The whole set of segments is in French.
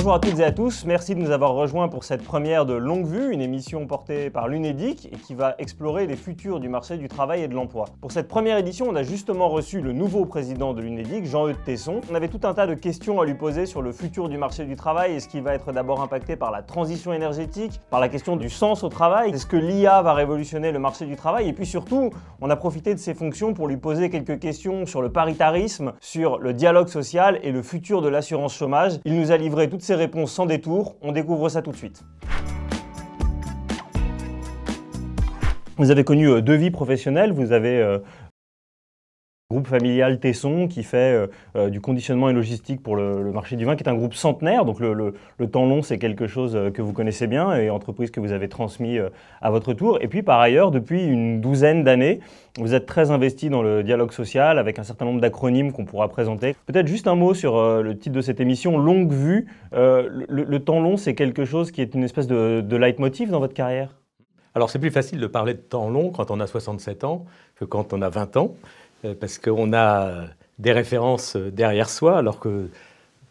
Bonjour à toutes et à tous, merci de nous avoir rejoints pour cette première de Longue Vue, une émission portée par l'Unédic et qui va explorer les futurs du marché du travail et de l'emploi. Pour cette première édition, on a justement reçu le nouveau président de l'Unédic, Jean-Eudes Tesson. On avait tout un tas de questions à lui poser sur le futur du marché du travail et ce qui va être d'abord impacté par la transition énergétique, par la question du sens au travail, est-ce que l'IA va révolutionner le marché du travail et puis surtout, on a profité de ses fonctions pour lui poser quelques questions sur le paritarisme, sur le dialogue social et le futur de l'assurance chômage. Il nous a livré toutes ces réponses sans détour, on découvre ça tout de suite. Vous avez connu deux vies professionnelles, vous avez groupe familial Tesson qui fait du conditionnement et logistique pour le marché du vin, qui est un groupe centenaire, donc le temps long c'est quelque chose que vous connaissez bien et entreprise que vous avez transmis à votre tour. Et puis par ailleurs, depuis une douzaine d'années, vous êtes très investi dans le dialogue social avec un certain nombre d'acronymes qu'on pourra présenter. Peut-être juste un mot sur le titre de cette émission, Longue Vue. Le temps long, c'est quelque chose qui est une espèce de leitmotiv dans votre carrière? Alors c'est plus facile de parler de temps long quand on a 67 ans que quand on a 20 ans. Parce qu'on a des références derrière soi, alors que,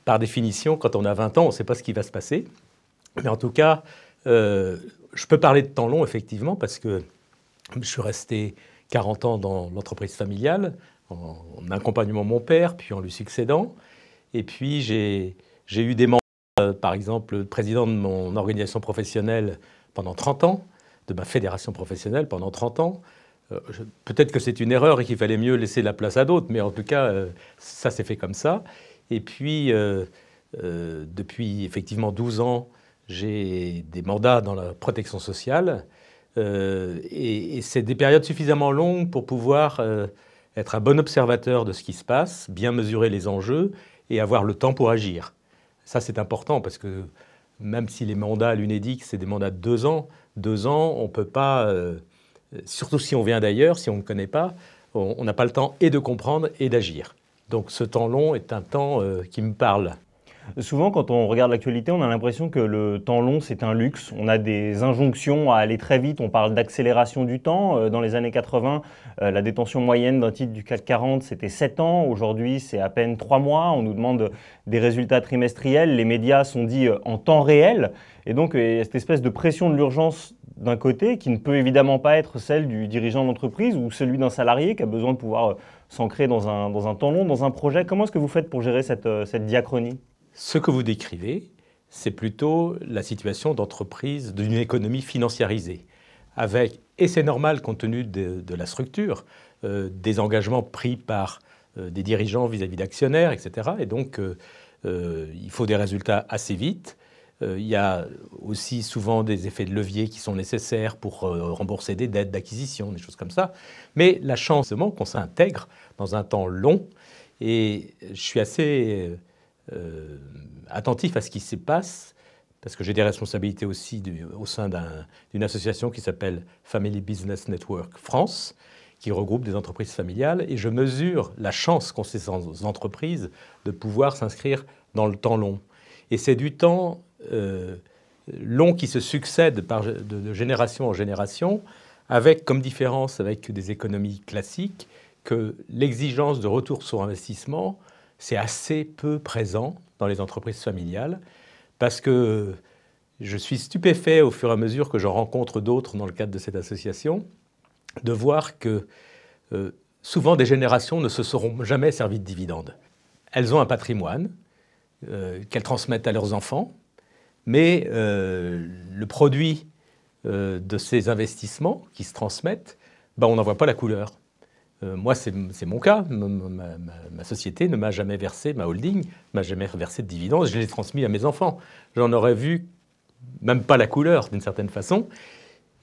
par définition, quand on a 20 ans, on ne sait pas ce qui va se passer. Mais en tout cas, je peux parler de temps long, effectivement, parce que je suis resté 40 ans dans l'entreprise familiale, en accompagnement de mon père, puis en lui succédant. Et puis, j'ai eu des mandats, par exemple, président de mon organisation professionnelle pendant 30 ans, de ma fédération professionnelle pendant 30 ans. Peut-être que c'est une erreur et qu'il fallait mieux laisser la place à d'autres, mais en tout cas, ça s'est fait comme ça. Et puis, depuis effectivement 12 ans, j'ai des mandats dans la protection sociale. Et c'est des périodes suffisamment longues pour pouvoir être un bon observateur de ce qui se passe, bien mesurer les enjeux et avoir le temps pour agir. Ça, c'est important parce que même si les mandats à l'Unédic, c'est des mandats de 2 ans, on ne peut pas... surtout si on vient d'ailleurs, si on ne connaît pas, on n'a pas le temps et de comprendre et d'agir. Donc ce temps long est un temps qui me parle. Souvent, quand on regarde l'actualité, on a l'impression que le temps long, c'est un luxe. On a des injonctions à aller très vite. On parle d'accélération du temps. Dans les années 80, la détention moyenne d'un titre du CAC 40, c'était 7 ans. Aujourd'hui, c'est à peine 3 mois. On nous demande des résultats trimestriels. Les médias sont dits en temps réel. Et donc, il y a cette espèce de pression de l'urgence d'un côté, qui ne peut évidemment pas être celle du dirigeant d'entreprise ou celui d'un salarié qui a besoin de pouvoir s'ancrer dans un temps long, dans un projet. Comment est-ce que vous faites pour gérer cette diachronie ? Ce que vous décrivez, c'est plutôt la situation d'entreprise, d'une économie financiarisée, avec, et c'est normal compte tenu de la structure, des engagements pris par des dirigeants vis-à-vis d'actionnaires, etc. Et donc, il faut des résultats assez vite. Il y a aussi souvent des effets de levier qui sont nécessaires pour rembourser des dettes d'acquisition, des choses comme ça. Mais la chance, c'est qu'on s'intègre dans un temps long. Et je suis assez attentif à ce qui se passe, parce que j'ai des responsabilités aussi au sein d'une association qui s'appelle Family Business Network France, qui regroupe des entreprises familiales. Et je mesure la chance qu'ont ces entreprises de pouvoir s'inscrire dans le temps long. Et c'est du temps... long qui se succède de génération en génération, avec comme différence avec des économies classiques que l'exigence de retour sur investissement, c'est assez peu présent dans les entreprises familiales, parce que je suis stupéfait au fur et à mesure que j'en rencontre d'autres dans le cadre de cette association, de voir que souvent des générations ne se seront jamais servies de dividendes. Elles ont un patrimoine qu'elles transmettent à leurs enfants, mais le produit de ces investissements qui se transmettent, on n'en voit pas la couleur. Moi, c'est mon cas. Ma société ne m'a jamais versé, ma holding ne m'a jamais versé de dividendes. Je l'ai transmis à mes enfants. J'en aurais vu même pas la couleur, d'une certaine façon.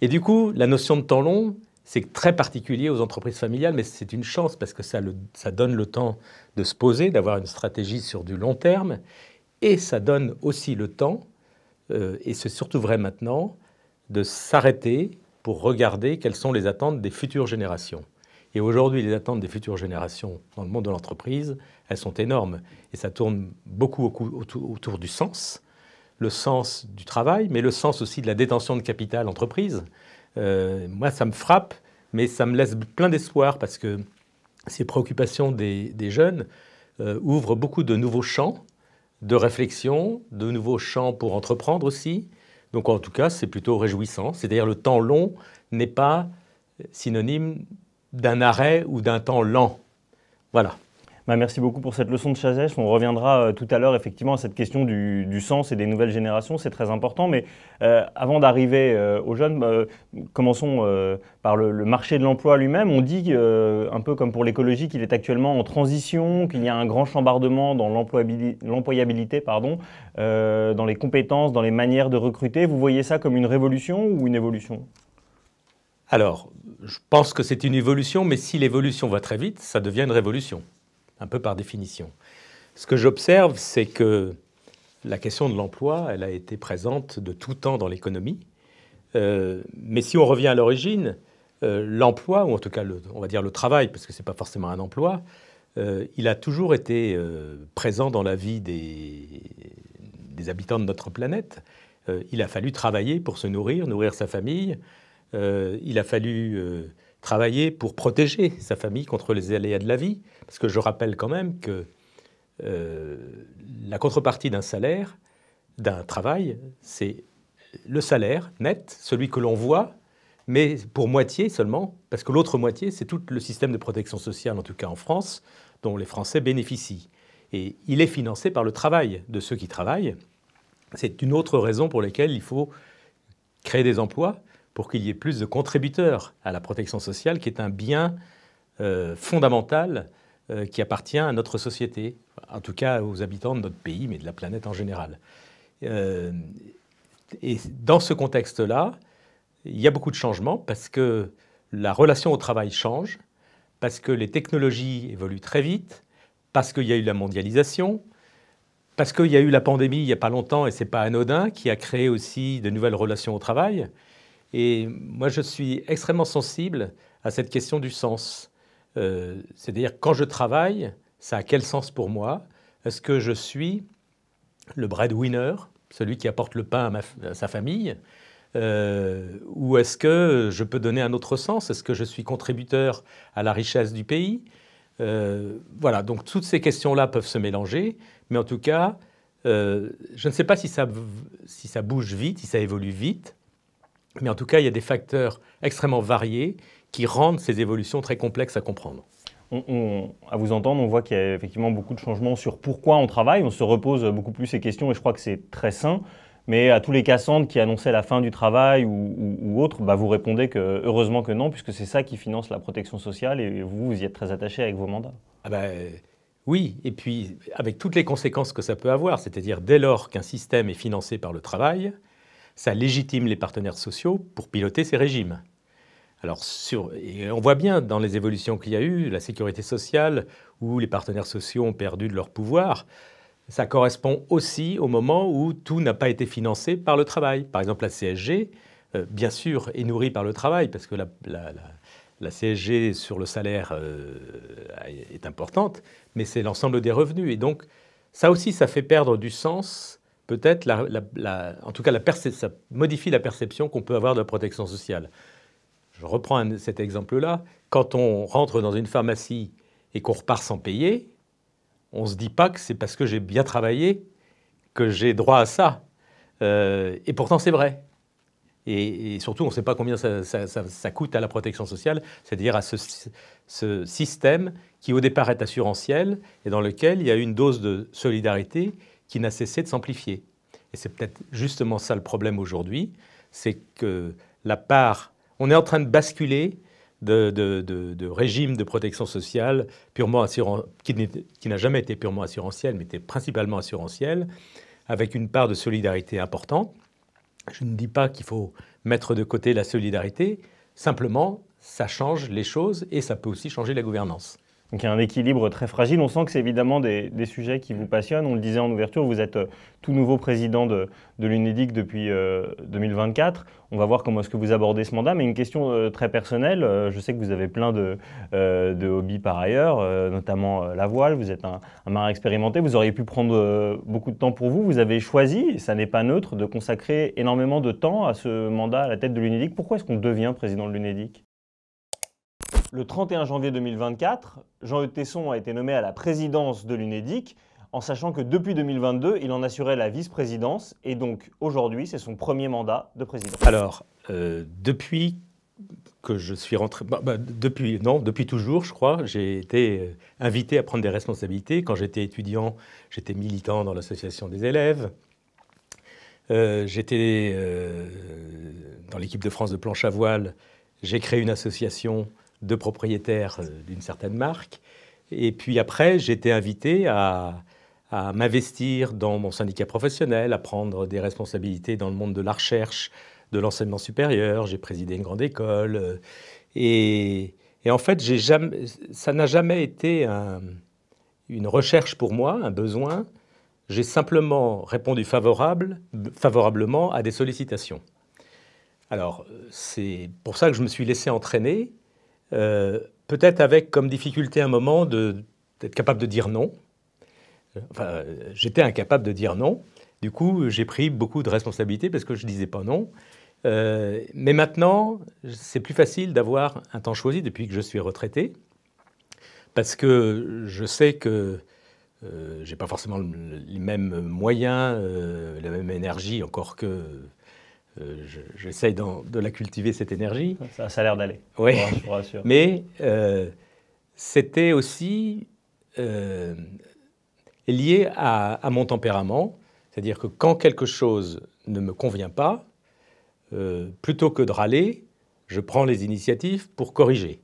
Et du coup, la notion de temps long, c'est très particulier aux entreprises familiales, mais c'est une chance parce que ça donne le temps de se poser, d'avoir une stratégie sur du long terme. Et ça donne aussi le temps, et c'est surtout vrai maintenant, de s'arrêter pour regarder quelles sont les attentes des futures générations. Et aujourd'hui, les attentes des futures générations dans le monde de l'entreprise, elles sont énormes. Et ça tourne beaucoup autour du sens, le sens du travail, mais le sens aussi de la détention de capital entreprise. Moi, ça me frappe, mais ça me laisse plein d'espoir parce que ces préoccupations des jeunes ouvrent beaucoup de nouveaux champs de réflexion, de nouveaux champs pour entreprendre aussi. Donc en tout cas, c'est plutôt réjouissant. C'est-à-dire le temps long n'est pas synonyme d'un arrêt ou d'un temps lent. Voilà. Merci beaucoup pour cette leçon de sagesse. On reviendra tout à l'heure effectivement à cette question du sens et des nouvelles générations, c'est très important. Mais avant d'arriver aux jeunes, commençons par le marché de l'emploi lui-même. On dit, un peu comme pour l'écologie, qu'il est actuellement en transition, qu'il y a un grand chambardement dans l'employabilité, dans les compétences, dans les manières de recruter. Vous voyez ça comme une révolution ou une évolution ? Alors, je pense que c'est une évolution, mais si l'évolution va très vite, ça devient une révolution. Un peu par définition. Ce que j'observe, c'est que la question de l'emploi, elle a été présente de tout temps dans l'économie. Mais si on revient à l'origine, l'emploi, ou en tout cas, on va dire le travail, parce que ce n'est pas forcément un emploi, il a toujours été présent dans la vie des habitants de notre planète. Il a fallu travailler pour se nourrir, nourrir sa famille. Il a fallu travailler pour protéger sa famille contre les aléas de la vie. Parce que je rappelle quand même que la contrepartie d'un salaire, d'un travail, c'est le salaire net, celui que l'on voit, mais pour moitié seulement, parce que l'autre moitié, c'est tout le système de protection sociale, en tout cas en France, dont les Français bénéficient. Et il est financé par le travail de ceux qui travaillent. C'est une autre raison pour laquelle il faut créer des emplois, pour qu'il y ait plus de contributeurs à la protection sociale, qui est un bien fondamental qui appartient à notre société, en tout cas aux habitants de notre pays, mais de la planète en général. Et dans ce contexte-là, il y a beaucoup de changements parce que la relation au travail change, parce que les technologies évoluent très vite, parce qu'il y a eu la mondialisation, parce qu'il y a eu la pandémie il n'y a pas longtemps, et ce n'est pas anodin, qui a créé aussi de nouvelles relations au travail. Et moi, je suis extrêmement sensible à cette question du sens. C'est-à-dire, quand je travaille, ça a quel sens pour moi? Est-ce que je suis le breadwinner, celui qui apporte le pain à sa famille? Ou est-ce que je peux donner un autre sens? Est-ce que je suis contributeur à la richesse du pays? Voilà, donc toutes ces questions-là peuvent se mélanger, mais en tout cas, je ne sais pas si ça bouge vite, si ça évolue vite. Mais en tout cas, il y a des facteurs extrêmement variés qui rendent ces évolutions très complexes à comprendre. À vous entendre, on voit qu'il y a effectivement beaucoup de changements sur pourquoi on travaille. On se repose beaucoup plus ces questions et je crois que c'est très sain. Mais à tous les Cassandres qui annonçaient la fin du travail ou autres, vous répondez que heureusement que non, puisque c'est ça qui finance la protection sociale et vous y êtes très attaché avec vos mandats. Oui, et puis avec toutes les conséquences que ça peut avoir, c'est-à-dire dès lors qu'un système est financé par le travail, ça légitime les partenaires sociaux pour piloter ces régimes. Alors, et on voit bien dans les évolutions qu'il y a eu, la sécurité sociale, où les partenaires sociaux ont perdu de leur pouvoir, ça correspond aussi au moment où tout n'a pas été financé par le travail. Par exemple, la CSG, bien sûr, est nourrie par le travail, parce que la CSG sur le salaire est importante, mais c'est l'ensemble des revenus. Et donc, ça aussi, ça fait perdre du sens. Peut-être, en tout cas, ça modifie la perception qu'on peut avoir de la protection sociale. Je reprends cet exemple-là. Quand on rentre dans une pharmacie et qu'on repart sans payer, on ne se dit pas que c'est parce que j'ai bien travaillé que j'ai droit à ça. Et pourtant, c'est vrai. Et surtout, on ne sait pas combien ça coûte à la protection sociale, c'est-à-dire à ce système qui, au départ, est assurantiel et dans lequel il y a une dose de solidarité qui n'a cessé de s'amplifier. Et c'est peut-être justement ça le problème aujourd'hui, c'est que on est en train de basculer de régime de protection sociale purement qui n'a jamais été purement assurantiel, mais était principalement assurantiel, avec une part de solidarité importante. Je ne dis pas qu'il faut mettre de côté la solidarité, simplement, ça change les choses et ça peut aussi changer la gouvernance. Donc il y a un équilibre très fragile. On sent que c'est évidemment des sujets qui vous passionnent. On le disait en ouverture, vous êtes tout nouveau président de l'UNEDIC depuis 2024. On va voir comment est-ce que vous abordez ce mandat. Mais une question très personnelle, je sais que vous avez plein de hobbies par ailleurs, notamment la voile. Vous êtes un marin expérimenté. Vous auriez pu prendre beaucoup de temps pour vous. Vous avez choisi, et ça n'est pas neutre, de consacrer énormément de temps à ce mandat à la tête de l'UNEDIC. Pourquoi est-ce qu'on devient président de l'UNEDIC ? Le 31 janvier 2024, Jean-Eudes Tesson a été nommé à la présidence de l'UNEDIC. en sachant que depuis 2022, il en assurait la vice-présidence, et donc aujourd'hui, c'est son premier mandat de président. Alors, depuis que je suis rentré, depuis toujours, je crois, j'ai été invité à prendre des responsabilités. Quand j'étais étudiant, j'étais militant dans l'association des élèves. J'étais dans l'équipe de France de planche à voile. J'ai créé une association de propriétaires d'une certaine marque. Et puis après, j'ai été invité à m'investir dans mon syndicat professionnel, à prendre des responsabilités dans le monde de la recherche, de l'enseignement supérieur. J'ai présidé une grande école. Et en fait, ça n'a jamais été une recherche pour moi, un besoin. J'ai simplement répondu favorablement à des sollicitations. Alors, c'est pour ça que je me suis laissé entraîner, peut-être avec comme difficulté un moment d'être capable de dire non. Enfin, j'étais incapable de dire non. Du coup, j'ai pris beaucoup de responsabilités parce que je ne disais pas non. Mais maintenant, c'est plus facile d'avoir un temps choisi depuis que je suis retraité, parce que je sais que je n'ai pas forcément les mêmes moyens, la même énergie, encore que j'essaye de la cultiver, cette énergie. Ça a l'air d'aller, oui. Je vous rassure. Mais c'était aussi lié à mon tempérament, c'est-à-dire que quand quelque chose ne me convient pas, plutôt que de râler, je prends les initiatives pour corriger.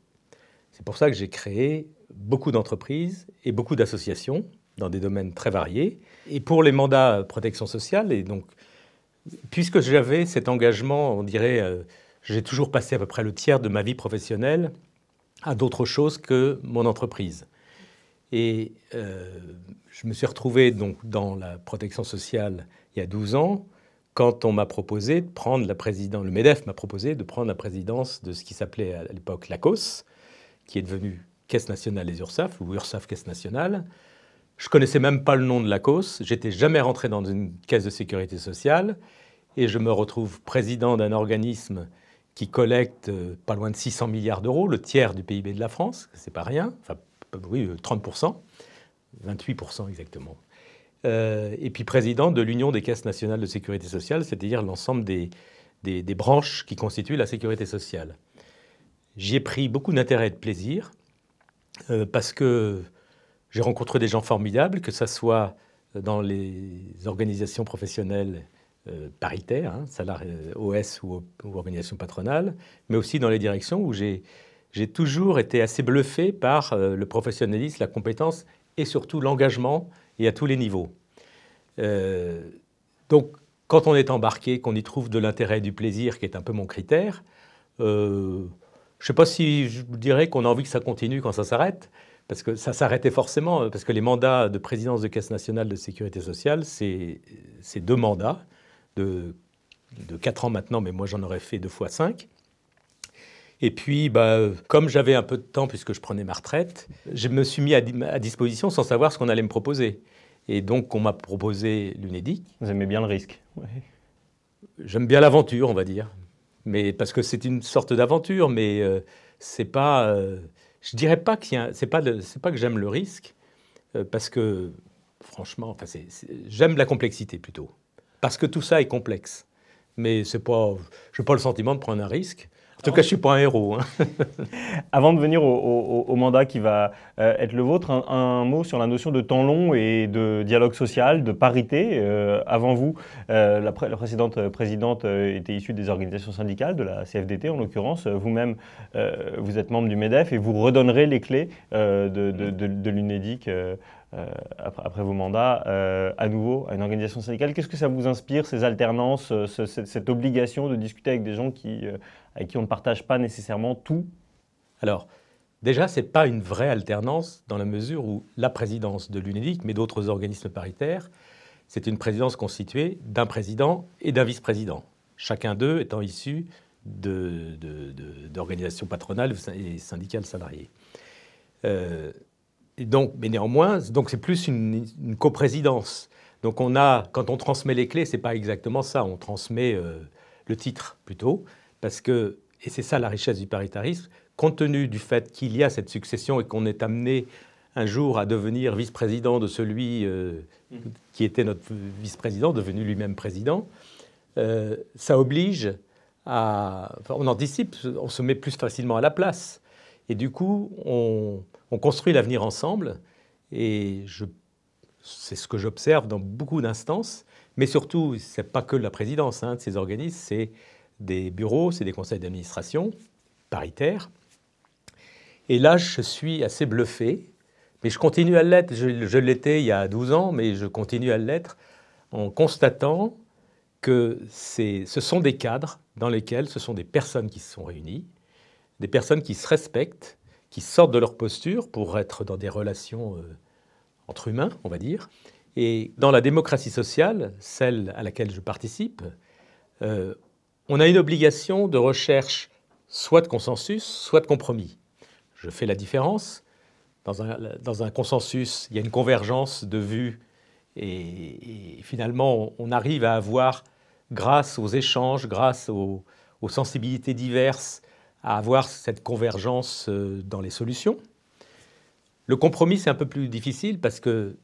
C'est pour ça que j'ai créé beaucoup d'entreprises et beaucoup d'associations dans des domaines très variés. Et pour les mandats protection sociale, et donc, puisque j'avais cet engagement, on dirait, j'ai toujours passé à peu près le tiers de ma vie professionnelle à d'autres choses que mon entreprise. Et je me suis retrouvé donc dans la protection sociale il y a 12 ans, quand on m'a proposé de prendre le MEDEF m'a proposé de prendre la présidence de ce qui s'appelait à l'époque l'ACOS, qui est devenu Caisse nationale des URSSAF, ou URSSAF Caisse nationale. Je ne connaissais même pas le nom de l'ACOS, j'étais jamais rentré dans une caisse de sécurité sociale, et je me retrouve président d'un organisme qui collecte pas loin de 600 milliards d'euros, le tiers du PIB de la France, c'est pas rien, enfin oui, 30%, 28% exactement. Et puis président de l'Union des caisses nationales de sécurité sociale, c'est-à-dire l'ensemble des branches qui constituent la sécurité sociale. J'y ai pris beaucoup d'intérêt et de plaisir, parce que j'ai rencontré des gens formidables, que ce soit dans les organisations professionnelles paritaires, OS ou organisations patronales, mais aussi dans les directions où j'ai toujours été assez bluffé par le professionnalisme, la compétence et surtout l'engagement, et à tous les niveaux. Donc, quand on est embarqué, qu'on y trouve de l'intérêt et du plaisir, qui est un peu mon critère, je ne sais pas si je dirais qu'on a envie que ça continue quand ça s'arrête, parce que ça s'arrêtait forcément, parce que les mandats de présidence de Caisse nationale de sécurité sociale, c'est 2 mandats de 4 ans maintenant, mais moi j'en aurais fait 2 fois 5. Et puis, comme j'avais un peu de temps, puisque je prenais ma retraite, je me suis mis à disposition sans savoir ce qu'on allait me proposer. Et donc, on m'a proposé l'UNEDIC. Vous aimez bien le risque? Oui. J'aime bien l'aventure, on va dire. Mais, parce que c'est une sorte d'aventure, mais c'est pas... je dirais pas que c'est pas que j'aime le risque, parce que, franchement, j'aime la complexité plutôt. Parce que tout ça est complexe. Mais je n'ai pas le sentiment de prendre un risque. En tout cas, je ne suis pas un héros. Avant de venir au mandat qui va être le vôtre, un mot sur la notion de temps long et de dialogue social, de parité. Avant vous, la précédente présidente était issue des organisations syndicales, de la CFDT en l'occurrence. Vous-même, vous êtes membre du MEDEF et vous redonnerez les clés de l'UNEDIC après vos mandats à nouveau à une organisation syndicale. Qu'est-ce que ça vous inspire, ces alternances, cette obligation de discuter avec des gens avec qui on ne partage pas nécessairement tout? Alors, déjà, ce n'est pas une vraie alternance dans la mesure où la présidence de l'UNEDIC, mais d'autres organismes paritaires, c'est une présidence constituée d'un président et d'un vice-président, chacun d'eux étant issu d'organisations patronales et syndicales salariées. Et donc, mais néanmoins, c'est plus une coprésidence. Donc quand on transmet les clés, ce n'est pas exactement ça, on transmet le titre plutôt, parce que, et c'est ça la richesse du paritarisme, compte tenu du fait qu'il y a cette succession et qu'on est amené un jour à devenir vice-président de celui qui était notre vice-président, devenu lui-même président, ça oblige à... Enfin, on anticipe, on se met plus facilement à la place. Et du coup, on construit l'avenir ensemble. Et c'est ce que j'observe dans beaucoup d'instances. Mais surtout, ce n'est pas que la présidence de ces organismes, c'est des bureaux, c'est des conseils d'administration paritaires. Et là, je suis assez bluffé. Mais je continue à l'être. Je l'étais il y a 12 ans, mais je continue à l'être en constatant que ce sont des cadres dans lesquels ce sont des personnes qui se sont réunies, des personnes qui se respectent, qui sortent de leur posture pour être dans des relations entre humains, on va dire. Et dans la démocratie sociale, celle à laquelle je participe, on a une obligation de recherche soit de consensus, soit de compromis. Je fais la différence. Dans un consensus, il y a une convergence de vues et finalement, on arrive à avoir, grâce aux échanges, grâce aux sensibilités diverses, à avoir cette convergence dans les solutions. Le compromis, c'est un peu plus difficile parce que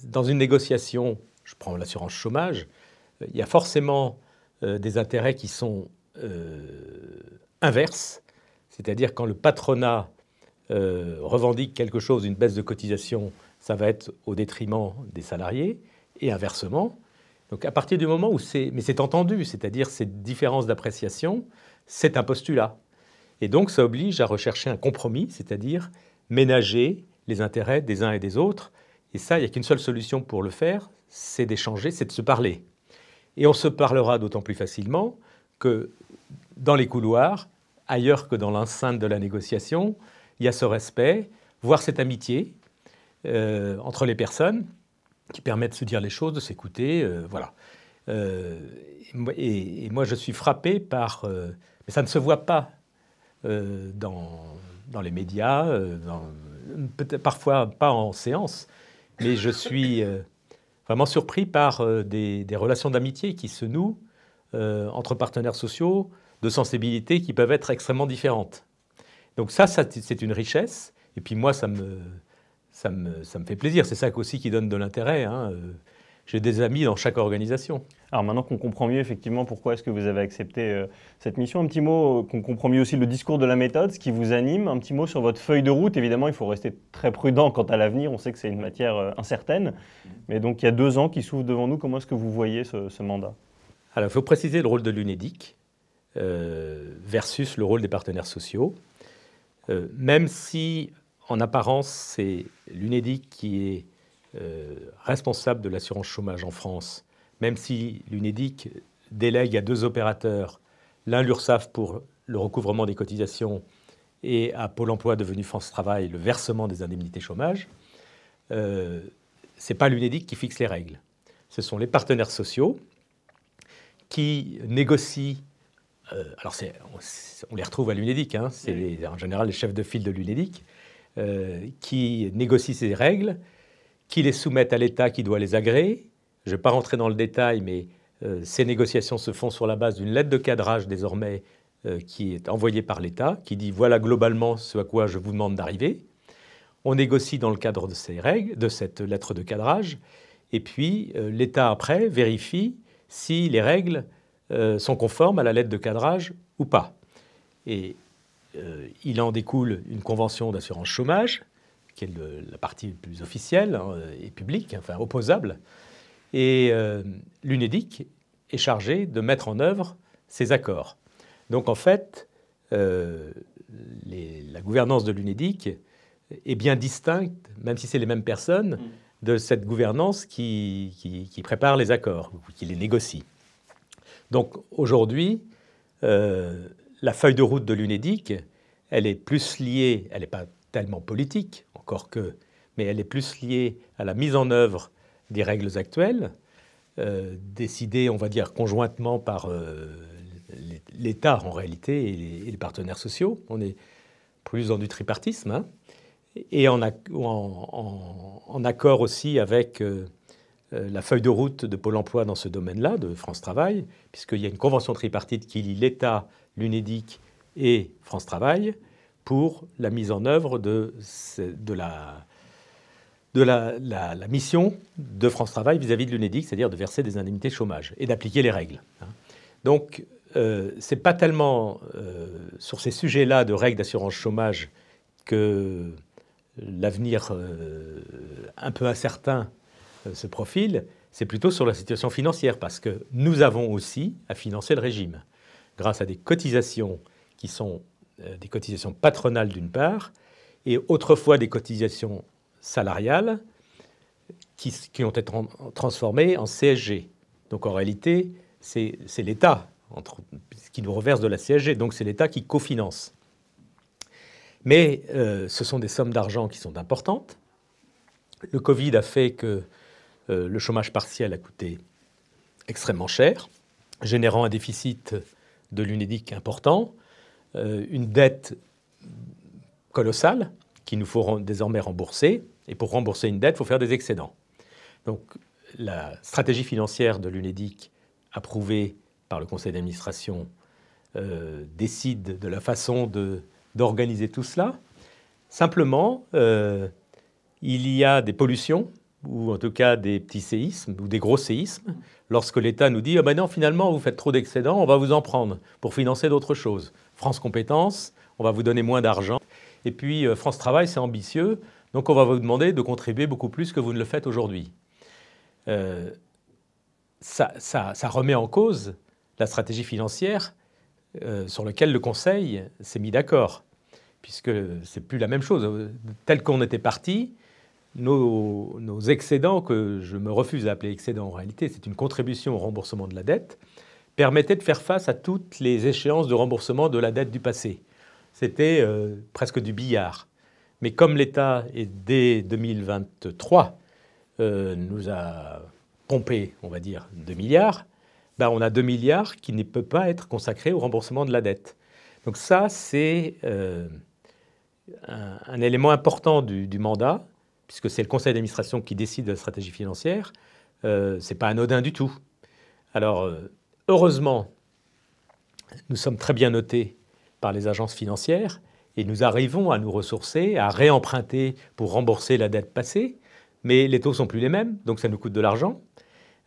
dans une négociation, je prends l'assurance chômage, il y a forcément des intérêts qui sont inverses, c'est-à-dire quand le patronat revendique quelque chose, une baisse de cotisation, ça va être au détriment des salariés, et inversement. Donc à partir du moment où mais c'est entendu, c'est-à-dire cette différence d'appréciation, c'est un postulat. Et donc ça oblige à rechercher un compromis, c'est-à-dire ménager les intérêts des uns et des autres. Et ça, il n'y a qu'une seule solution pour le faire, c'est d'échanger, c'est de se parler. Et on se parlera d'autant plus facilement que dans les couloirs, ailleurs que dans l'enceinte de la négociation, il y a ce respect, voire cette amitié entre les personnes qui permettent de se dire les choses, de s'écouter, voilà. Et moi, je suis frappé par... mais ça ne se voit pas dans les médias, peut-être parfois pas en séance, mais je suis vraiment surpris par des relations d'amitié qui se nouent entre partenaires sociaux, de sensibilités qui peuvent être extrêmement différentes. Donc ça c'est une richesse. Et puis moi, ça me fait plaisir. C'est ça aussi qui donne de l'intérêt. J'ai des amis dans chaque organisation. Alors maintenant qu'on comprend mieux effectivement pourquoi est-ce que vous avez accepté cette mission, un petit mot qu'on comprend mieux aussi le discours de la méthode, ce qui vous anime, un petit mot sur votre feuille de route. Évidemment, il faut rester très prudent quant à l'avenir. On sait que c'est une matière incertaine. Mais donc il y a 2 ans qui s'ouvrent devant nous. Comment est-ce que vous voyez ce mandat? Alors il faut préciser le rôle de l'UNEDIC versus le rôle des partenaires sociaux. Même si, en apparence, c'est l'UNEDIC qui est responsable de l'assurance chômage en France, même si l'UNEDIC délègue à 2 opérateurs, l'un l'URSSAF pour le recouvrement des cotisations et à Pôle emploi devenu France Travail le versement des indemnités chômage, ce n'est pas l'UNEDIC qui fixe les règles. Ce sont les partenaires sociaux qui négocient. Alors on les retrouve à l'UNEDIC, c'est en général les chefs de file de l'UNEDIC, qui négocient ces règles, qui les soumettent à l'État qui doit les agréer. Je ne vais pas rentrer dans le détail, mais ces négociations se font sur la base d'une lettre de cadrage désormais qui est envoyée par l'État, qui dit voilà globalement ce à quoi je vous demande d'arriver. On négocie dans le cadre de ces règles, de cette lettre de cadrage, et puis l'État après vérifie si les règles sont conformes à la lettre de cadrage ou pas. Et il en découle une convention d'assurance chômage, qui est la partie plus officielle et publique, enfin opposable. Et l'UNEDIC est chargé de mettre en œuvre ces accords. Donc en fait, la gouvernance de l'UNEDIC est bien distincte, même si c'est les mêmes personnes, de cette gouvernance qui prépare les accords, qui les négocie. Donc aujourd'hui, la feuille de route de l'UNEDIC, elle est plus liée, elle n'est pas tellement politique, encore que, mais elle est plus liée à la mise en œuvre des règles actuelles, décidées, on va dire, conjointement par l'État en réalité et les partenaires sociaux. On est plus dans du tripartisme, et en accord aussi avec la feuille de route de Pôle emploi dans ce domaine-là, de France Travail, puisqu'il y a une convention tripartite qui lie l'État, l'UNEDIC et France Travail, pour la mise en œuvre de la mission de France Travail vis-à-vis de l'UNEDIC, c'est-à-dire de verser des indemnités de chômage et d'appliquer les règles. Donc, ce n'est pas tellement sur ces sujets-là de règles d'assurance chômage que l'avenir un peu incertain se profile, c'est plutôt sur la situation financière, parce que nous avons aussi à financer le régime, grâce à des cotisations qui sont des cotisations patronales d'une part, et autrefois des cotisations salariales qui ont été transformées en CSG. Donc en réalité, c'est l'État qui nous reverse de la CSG, donc c'est l'État qui cofinance. Mais ce sont des sommes d'argent qui sont importantes. Le Covid a fait que le chômage partiel a coûté extrêmement cher, générant un déficit de l'UNEDIC important, une dette colossale qu'il nous faut désormais rembourser. Et pour rembourser une dette, il faut faire des excédents. Donc la stratégie financière de l'UNEDIC, approuvée par le conseil d'administration, décide de la façon d'organiser tout cela. Simplement, il y a des pollutions, ou en tout cas des petits séismes, ou des gros séismes, lorsque l'État nous dit « Ah ben non, finalement, vous faites trop d'excédents, on va vous en prendre pour financer d'autres choses. France Compétences, on va vous donner moins d'argent. Et puis France Travail, c'est ambitieux, donc on va vous demander de contribuer beaucoup plus que vous ne le faites aujourd'hui. » Ça remet en cause la stratégie financière sur laquelle le Conseil s'est mis d'accord, puisque c'est plus la même chose. Tel qu'on était parti, nos excédents, que je me refuse à appeler excédents en réalité, c'est une contribution au remboursement de la dette, permettaient de faire face à toutes les échéances de remboursement de la dette du passé. C'était presque du billard. Mais comme l'État, dès 2023, nous a pompé, on va dire, 2 milliards, ben on a 2 milliards qui ne peuvent pas être consacrés au remboursement de la dette. Donc ça, c'est un élément important du mandat, puisque c'est le conseil d'administration qui décide de la stratégie financière. Ce n'est pas anodin du tout. Alors, heureusement, nous sommes très bien notés par les agences financières et nous arrivons à nous ressourcer, à réemprunter pour rembourser la dette passée, mais les taux ne sont plus les mêmes, donc ça nous coûte de l'argent.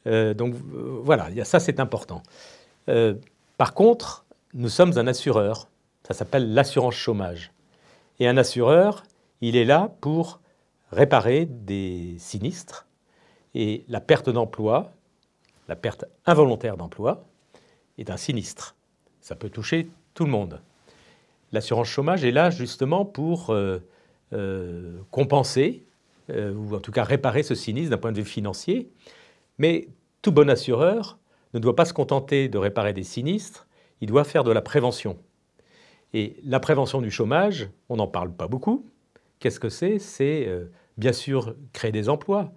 Voilà, ça c'est important. Par contre, nous sommes un assureur, ça s'appelle l'assurance chômage. Et un assureur, il est là pour réparer des sinistres, et la perte d'emploi, la perte involontaire d'emploi, est un sinistre. Ça peut toucher tout le monde. L'assurance chômage est là justement pour compenser, ou en tout cas réparer ce sinistre d'un point de vue financier. Mais tout bon assureur ne doit pas se contenter de réparer des sinistres, il doit faire de la prévention. Et la prévention du chômage, on n'en parle pas beaucoup. Qu'est-ce que c'est ? C'est bien sûr créer des emplois,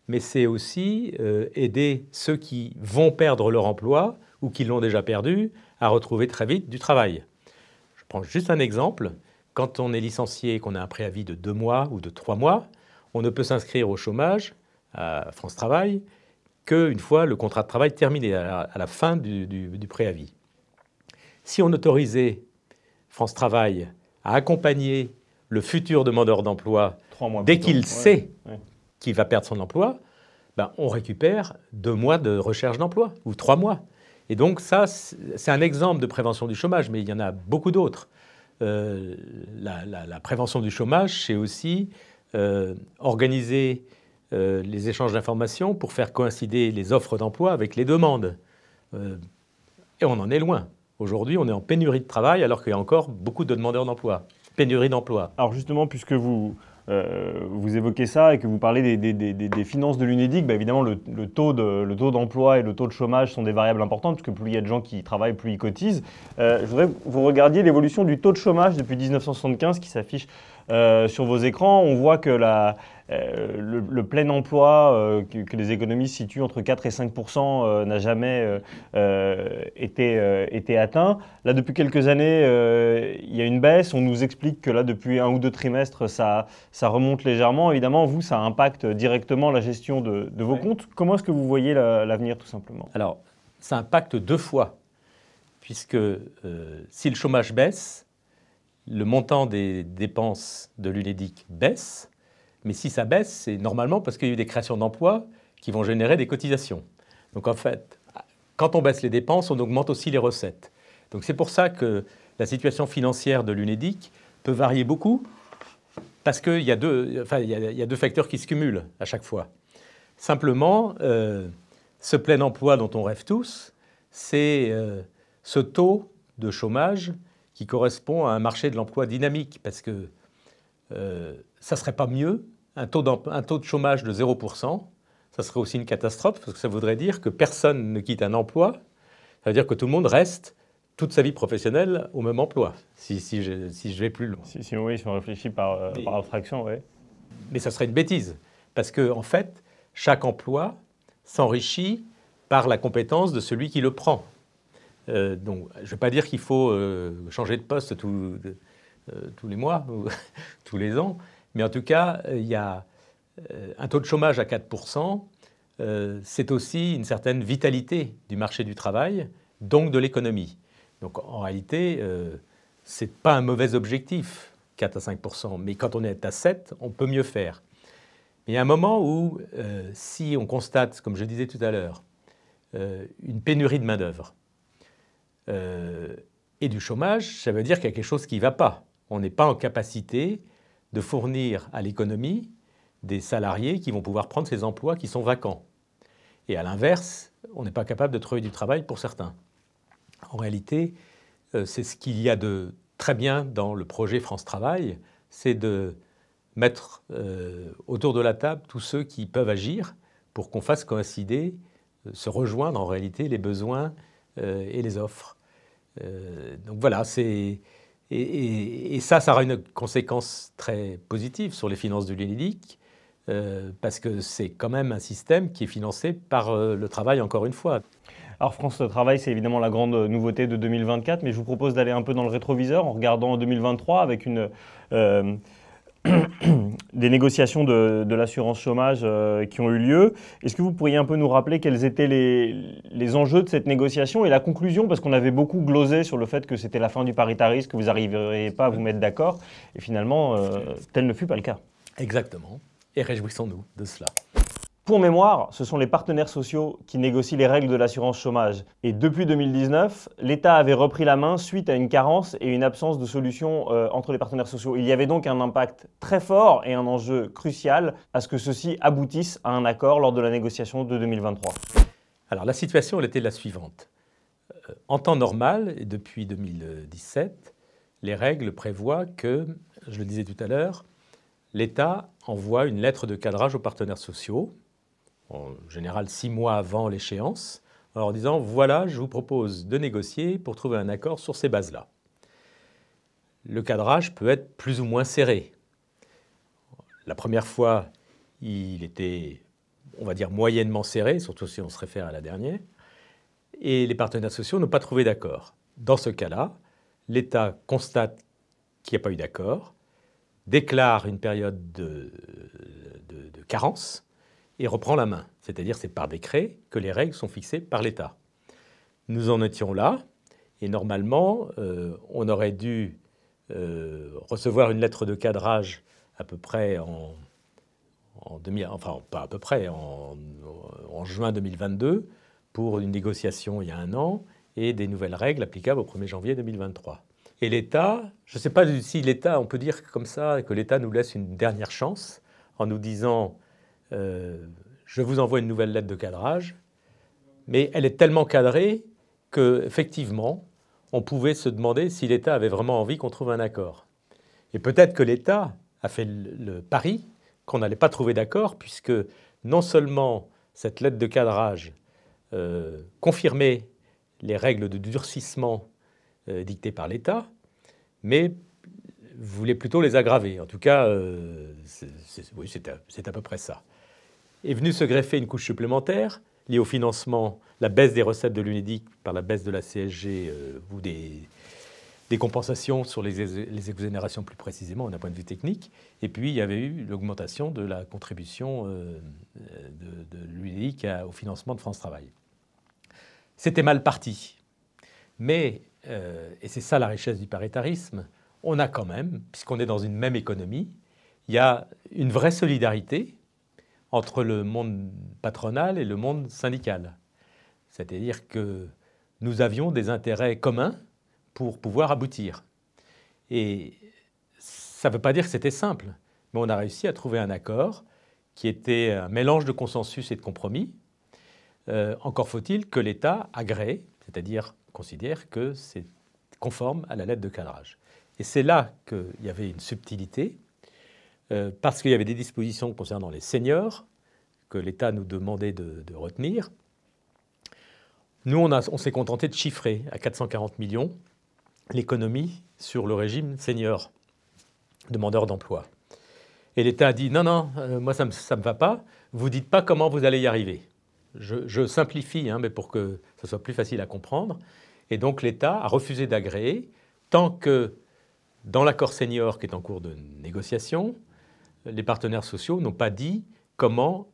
mais c'est aussi aider ceux qui vont perdre leur emploi ou qui l'ont déjà perdu à retrouver très vite du travail. Je prends juste un exemple. Quand on est licencié et qu'on a un préavis de 2 mois ou de 3 mois, on ne peut s'inscrire au chômage à France Travail qu'une fois le contrat de travail terminé, à la fin du préavis. Si on autorisait France Travail à accompagner le futur demandeur d'emploi dès qu'il sait qu'il va perdre son emploi, ben on récupère 2 mois de recherche d'emploi ou 3 mois. Et donc ça, c'est un exemple de prévention du chômage, mais il y en a beaucoup d'autres. La prévention du chômage, c'est aussi organiser les échanges d'informations pour faire coïncider les offres d'emploi avec les demandes. Et on en est loin. Aujourd'hui, on est en pénurie de travail alors qu'il y a encore beaucoup de demandeurs d'emploi. Pénurie d'emploi. Alors justement, puisque vous évoquez ça et que vous parlez des finances de l'UNEDIC, bah évidemment, le taux d'emploi et le taux de chômage sont des variables importantes, puisque plus il y a de gens qui travaillent, plus ils cotisent. Je voudrais que vous regardiez l'évolution du taux de chômage depuis 1975 qui s'affiche sur vos écrans. On voit que le plein emploi que les économistes situent entre 4 et 5% n'a jamais été atteint. Là, depuis quelques années, il y a une baisse. On nous explique que là, depuis 1 ou 2 trimestres, ça remonte légèrement. Évidemment, vous, ça impacte directement la gestion de vos comptes. Comment est-ce que vous voyez l'avenir, tout simplement ? Alors, ça impacte 2 fois, puisque si le chômage baisse, le montant des dépenses de l'UNEDIC baisse, mais si ça baisse, c'est normalement parce qu'il y a eu des créations d'emplois qui vont générer des cotisations. Donc en fait, quand on baisse les dépenses, on augmente aussi les recettes. Donc c'est pour ça que la situation financière de l'UNEDIC peut varier beaucoup, parce qu'il y a deux facteurs qui se cumulent à chaque fois. Simplement, ce plein emploi dont on rêve tous, c'est ce taux de chômage qui correspond à un marché de l'emploi dynamique, parce que ça ne serait pas mieux, un taux de chômage de 0%, ça serait aussi une catastrophe, parce que ça voudrait dire que personne ne quitte un emploi, ça veut dire que tout le monde reste toute sa vie professionnelle au même emploi, si je vais plus loin. Si on réfléchit par abstraction, oui. Mais ça serait une bêtise, parce qu'en en fait, chaque emploi s'enrichit par la compétence de celui qui le prend. Donc, je ne vais pas dire qu'il faut changer de poste tous les mois ou tous les ans, mais en tout cas, il y a un taux de chômage à 4%, c'est aussi une certaine vitalité du marché du travail, donc de l'économie. Donc en réalité, ce n'est pas un mauvais objectif, 4 à 5%, mais quand on est à 7, on peut mieux faire. Mais il y a un moment où, si on constate, comme je disais tout à l'heure, une pénurie de main-d'œuvre, et du chômage, ça veut dire qu'il y a quelque chose qui ne va pas. On n'est pas en capacité de fournir à l'économie des salariés qui vont pouvoir prendre ces emplois qui sont vacants. Et à l'inverse, on n'est pas capable de trouver du travail pour certains. En réalité, c'est ce qu'il y a de très bien dans le projet France Travail, c'est de mettre autour de la table tous ceux qui peuvent agir pour qu'on fasse coïncider, se rejoindre en réalité les besoins et les offres. Donc voilà, et ça aura une conséquence très positive sur les finances de l'UNEDIC, parce que c'est quand même un système qui est financé par le travail, encore une fois. Alors France Travail, c'est évidemment la grande nouveauté de 2024, mais je vous propose d'aller un peu dans le rétroviseur en regardant 2023 avec des négociations de l'assurance chômage qui ont eu lieu. Est-ce que vous pourriez un peu nous rappeler quels étaient les enjeux de cette négociation et la conclusion, parce qu'on avait beaucoup glosé sur le fait que c'était la fin du paritarisme, que vous n'arriveriez pas à vous mettre d'accord, et finalement, tel ne fut pas le cas. Exactement, et réjouissons-nous de cela. Pour mémoire, ce sont les partenaires sociaux qui négocient les règles de l'assurance chômage. Et depuis 2019, l'État avait repris la main suite à une carence et une absence de solution entre les partenaires sociaux. Il y avait donc un impact très fort et un enjeu crucial à ce que ceux-ci aboutissent à un accord lors de la négociation de 2023. Alors la situation, elle était la suivante. En temps normal, et depuis 2017, les règles prévoient que, je le disais tout à l'heure, l'État envoie une lettre de cadrage aux partenaires sociaux, en général 6 mois avant l'échéance, en leur disant « Voilà, je vous propose de négocier pour trouver un accord sur ces bases-là ». Le cadrage peut être plus ou moins serré. La première fois, il était, on va dire, moyennement serré, surtout si on se réfère à la dernière, et les partenaires sociaux n'ont pas trouvé d'accord. Dans ce cas-là, l'État constate qu'il n'y a pas eu d'accord, déclare une période de carence, et reprend la main. C'est-à-dire c'est par décret que les règles sont fixées par l'État. Nous en étions là, et normalement, on aurait dû recevoir une lettre de cadrage à peu près en juin 2022 pour une négociation il y a 1 an et des nouvelles règles applicables au 1er janvier 2023. Et l'État, je ne sais pas si l'État, on peut dire comme ça, que l'État nous laisse une dernière chance en nous disant je vous envoie une nouvelle lettre de cadrage, mais elle est tellement cadrée qu'effectivement, on pouvait se demander si l'État avait vraiment envie qu'on trouve un accord. Et peut-être que l'État a fait le pari qu'on n'allait pas trouver d'accord, puisque non seulement cette lettre de cadrage confirmait les règles de durcissement dictées par l'État, mais voulait plutôt les aggraver. En tout cas, oui, c'est à peu près ça. Est venue se greffer une couche supplémentaire liée au financement, la baisse des recettes de l'UNEDIC par la baisse de la CSG ou des compensations sur les exonérations plus précisément d'un point de vue technique. Et puis, il y avait eu l'augmentation de la contribution de l'UNEDIC au financement de France Travail. C'était mal parti. Mais, et c'est ça la richesse du paritarisme, on a quand même, puisqu'on est dans une même économie, il y a une vraie solidarité entre le monde patronal et le monde syndical. C'est-à-dire que nous avions des intérêts communs pour pouvoir aboutir. Et ça ne veut pas dire que c'était simple, mais on a réussi à trouver un accord qui était un mélange de consensus et de compromis. Encore faut-il que l'État agrée, c'est-à-dire considère que c'est conforme à la lettre de cadrage. Et c'est là qu'il y avait une subtilité, parce qu'il y avait des dispositions concernant les seniors que l'État nous demandait de retenir. Nous, on s'est contenté de chiffrer à 440 millions l'économie sur le régime senior, demandeur d'emploi. Et l'État a dit « Non, moi ça me va pas, vous ne dites pas comment vous allez y arriver ». Je simplifie, mais pour que ça soit plus facile à comprendre. Et donc l'État a refusé d'agréer tant que, dans l'accord senior qui est en cours de négociation, les partenaires sociaux n'ont pas dit comment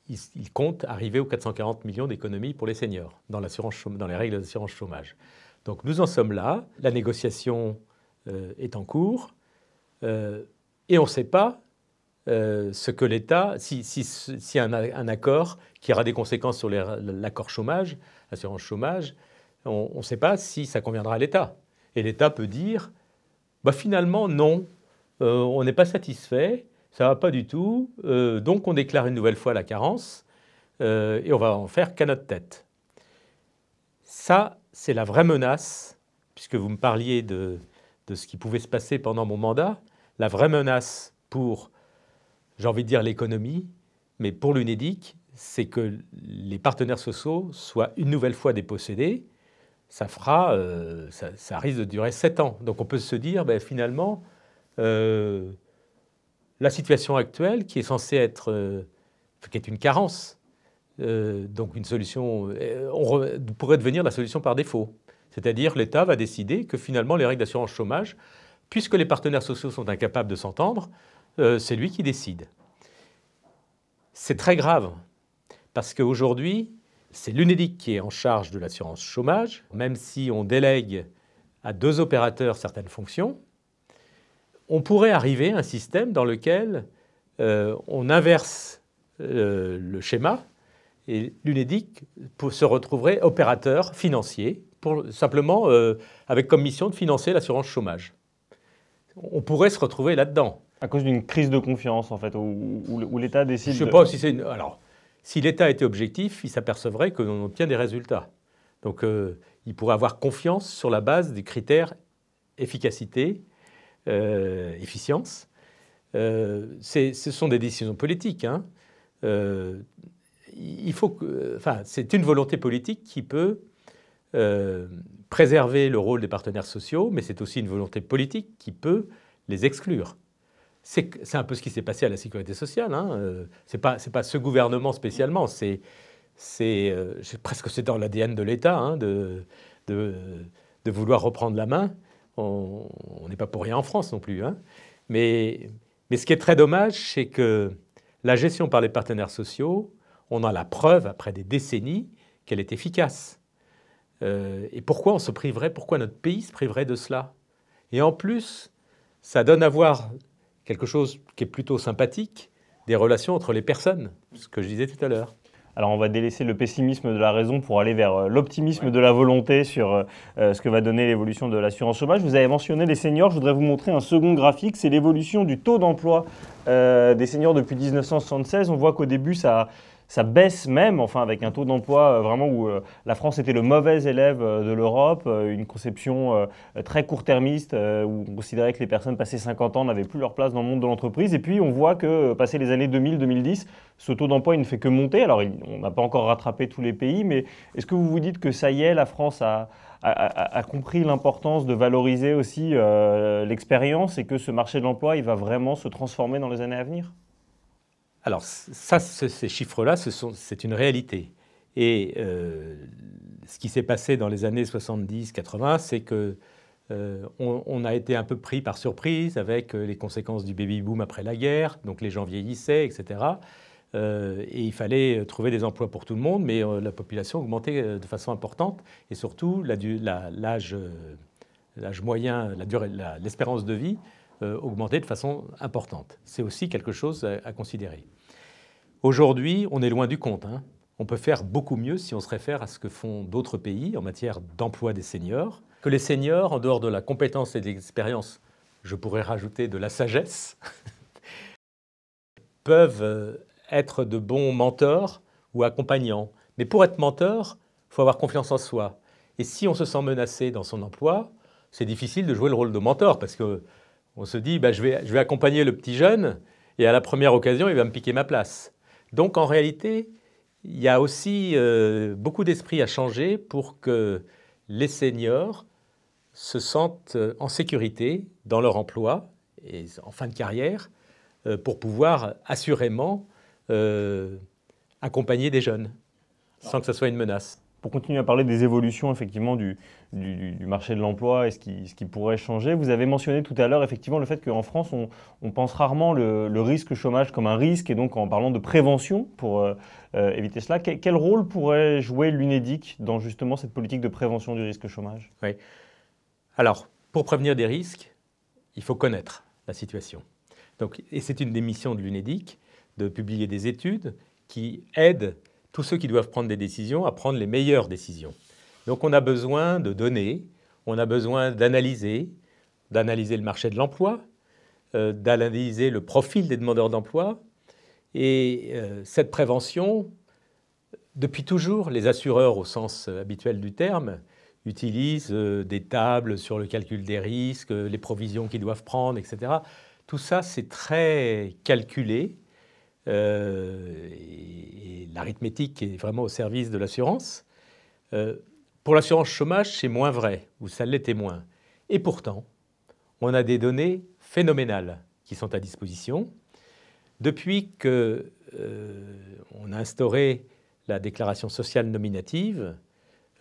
ils comptent arriver aux 440 millions d'économies pour les seniors dans les règles d'assurance chômage. Donc nous en sommes là, la négociation est en cours et on ne sait pas ce que l'État, si un accord qui aura des conséquences sur l'accord chômage, assurance chômage, on ne sait pas si ça conviendra à l'État. Et l'État peut dire, finalement non, on n'est pas satisfait, ça ne va pas du tout, donc on déclare une nouvelle fois la carence et on va en faire qu'à notre tête. Ça, c'est la vraie menace, puisque vous me parliez de ce qui pouvait se passer pendant mon mandat, la vraie menace pour, j'ai envie de dire l'économie, mais pour l'UNEDIC, c'est que les partenaires sociaux soient une nouvelle fois dépossédés. Ça risque de durer 7 ans. Donc on peut se dire, finalement, la situation actuelle, qui est censée être, qui est une carence, donc une solution, pourrait devenir la solution par défaut. C'est-à-dire l'État va décider que finalement les règles d'assurance chômage, puisque les partenaires sociaux sont incapables de s'entendre, c'est lui qui décide. C'est très grave, parce qu'aujourd'hui, c'est l'UNEDIC qui est en charge de l'assurance chômage, même si on délègue à 2 opérateurs certaines fonctions. On pourrait arriver à un système dans lequel on inverse le schéma et l'UNEDIC se retrouverait opérateur financier, simplement avec comme mission de financer l'assurance chômage. On pourrait se retrouver là-dedans. À cause d'une crise de confiance, en fait, où l'État décide... Je ne sais pas si c'est... Alors, si l'État était objectif, il s'apercevrait qu'on obtient des résultats. Donc, il pourrait avoir confiance sur la base des critères efficacité, efficience. Ce sont des décisions politiques. C'est une volonté politique qui peut préserver le rôle des partenaires sociaux, mais c'est aussi une volonté politique qui peut les exclure. C'est un peu ce qui s'est passé à la sécurité sociale. C'est pas ce gouvernement spécialement. Presque c'est dans l'ADN de l'État de vouloir reprendre la main. On n'est pas pour rien en France non plus. Mais ce qui est très dommage, c'est que la gestion par les partenaires sociaux, on a la preuve, après des décennies, qu'elle est efficace. Et pourquoi pourquoi notre pays se priverait de cela? Et en plus, ça donne à voir quelque chose qui est plutôt sympathique, des relations entre les personnes, ce que je disais tout à l'heure. Alors on va délaisser le pessimisme de la raison pour aller vers l'optimisme de la volonté sur ce que va donner l'évolution de l'assurance chômage. Vous avez mentionné les seniors, je voudrais vous montrer un second graphique, c'est l'évolution du taux d'emploi des seniors depuis 1976. On voit qu'au début ça baisse même, avec un taux d'emploi vraiment où la France était le mauvais élève de l'Europe, une conception très court-termiste où on considérait que les personnes passées 50 ans n'avaient plus leur place dans le monde de l'entreprise. Et puis on voit que, passé les années 2000-2010, ce taux d'emploi il ne fait que monter. Alors on n'a pas encore rattrapé tous les pays, mais est-ce que vous vous dites que ça y est, la France a compris l'importance de valoriser aussi l'expérience et que ce marché de l'emploi il va vraiment se transformer dans les années à venir ? Alors, ces chiffres-là, c'est une réalité. Et ce qui s'est passé dans les années 70-80, c'est qu'on a été un peu pris par surprise avec les conséquences du baby-boom après la guerre. Donc, les gens vieillissaient, etc. Et il fallait trouver des emplois pour tout le monde, mais la population augmentait de façon importante. Et surtout, l'âge l'âge moyen, l'espérance de vie augmenter de façon importante. C'est aussi quelque chose à considérer. Aujourd'hui, on est loin du compte, hein. On peut faire beaucoup mieux si on se réfère à ce que font d'autres pays en matière d'emploi des seniors. Que les seniors, en dehors de la compétence et de l'expérience, je pourrais rajouter de la sagesse, peuvent être de bons mentors ou accompagnants. Mais pour être mentor, il faut avoir confiance en soi. Et si on se sent menacé dans son emploi, c'est difficile de jouer le rôle de mentor parce qu'on se dit je vais accompagner le petit jeune et à la première occasion, il va me piquer ma place. Donc en réalité, il y a aussi beaucoup d'esprit à changer pour que les seniors se sentent en sécurité dans leur emploi et en fin de carrière pour pouvoir assurément accompagner des jeunes sans que ce soit une menace. Pour continuer à parler des évolutions effectivement du marché de l'emploi et ce qui pourrait changer, vous avez mentionné tout à l'heure effectivement le fait qu'en France, on pense rarement le risque chômage comme un risque, et donc en parlant de prévention pour éviter cela, quel rôle pourrait jouer l'UNEDIC dans justement cette politique de prévention du risque chômage? Oui. Alors, pour prévenir des risques, il faut connaître la situation. Et c'est une des missions de l'UNEDIC de publier des études qui aident tous ceux qui doivent prendre des décisions à prendre les meilleures décisions. Donc on a besoin de données, on a besoin d'analyser le marché de l'emploi, d'analyser le profil des demandeurs d'emploi. Et cette prévention, depuis toujours, les assureurs au sens habituel du terme utilisent des tables sur le calcul des risques, les provisions qu'ils doivent prendre, etc. Tout ça, c'est très calculé. Et l'arithmétique est vraiment au service de l'assurance. Pour l'assurance chômage, c'est moins vrai, ou ça l'était moins. Et pourtant, on a des données phénoménales qui sont à disposition. Depuis qu'on a instauré la déclaration sociale nominative,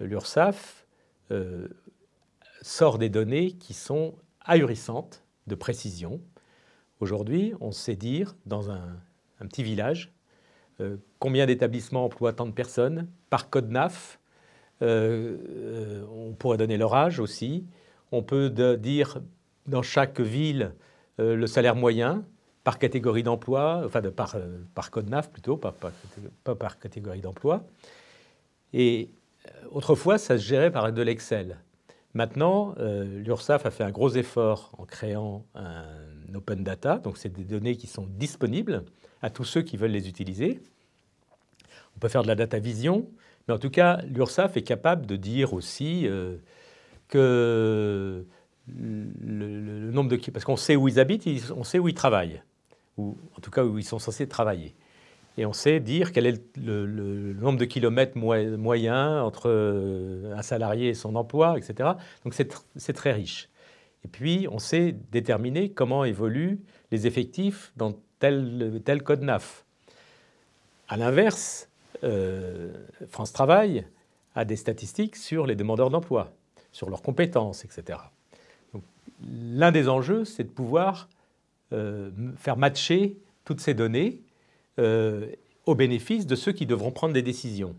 l'URSSAF sort des données qui sont ahurissantes de précision. Aujourd'hui, on sait dire, dans un petit village, combien d'établissements emploient tant de personnes, par code NAF, on pourrait donner leur âge aussi, on peut dire dans chaque ville le salaire moyen, par catégorie d'emploi, enfin par code NAF plutôt, pas par catégorie d'emploi. Et autrefois, ça se gérait par de l'Excel. Maintenant, l'URSSAF a fait un gros effort en créant un open data, donc c'est des données qui sont disponibles à tous ceux qui veulent les utiliser. On peut faire de la data vision, mais en tout cas, l'URSSAF est capable de dire aussi que le nombre de... Parce qu'on sait où ils habitent, on sait où ils travaillent, ou en tout cas où ils sont censés travailler. Et on sait dire quel est le nombre de kilomètres moyen entre un salarié et son emploi, etc. Donc c'est très riche. Et puis, on sait déterminer comment évoluent les effectifs dans tel code NAF. À l'inverse, France Travail a des statistiques sur les demandeurs d'emploi, sur leurs compétences, etc. Donc, l'un des enjeux, c'est de pouvoir faire matcher toutes ces données au bénéfice de ceux qui devront prendre des décisions.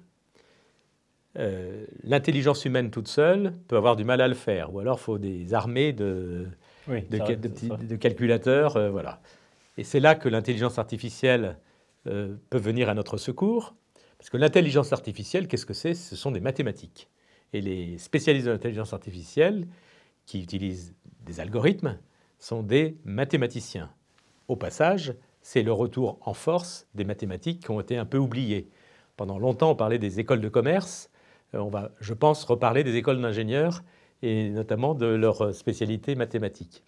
L'intelligence humaine toute seule peut avoir du mal à le faire, ou alors il faut des armées de calculateurs. Voilà. Et c'est là que l'intelligence artificielle peut venir à notre secours, parce que l'intelligence artificielle, qu'est-ce que c'est? Ce sont des mathématiques. Et les spécialistes de l'intelligence artificielle, qui utilisent des algorithmes, sont des mathématiciens. Au passage, c'est le retour en force des mathématiques qui ont été un peu oubliées. Pendant longtemps, on parlait des écoles de commerce. On va, je pense, reparler des écoles d'ingénieurs et notamment de leur spécialité mathématique.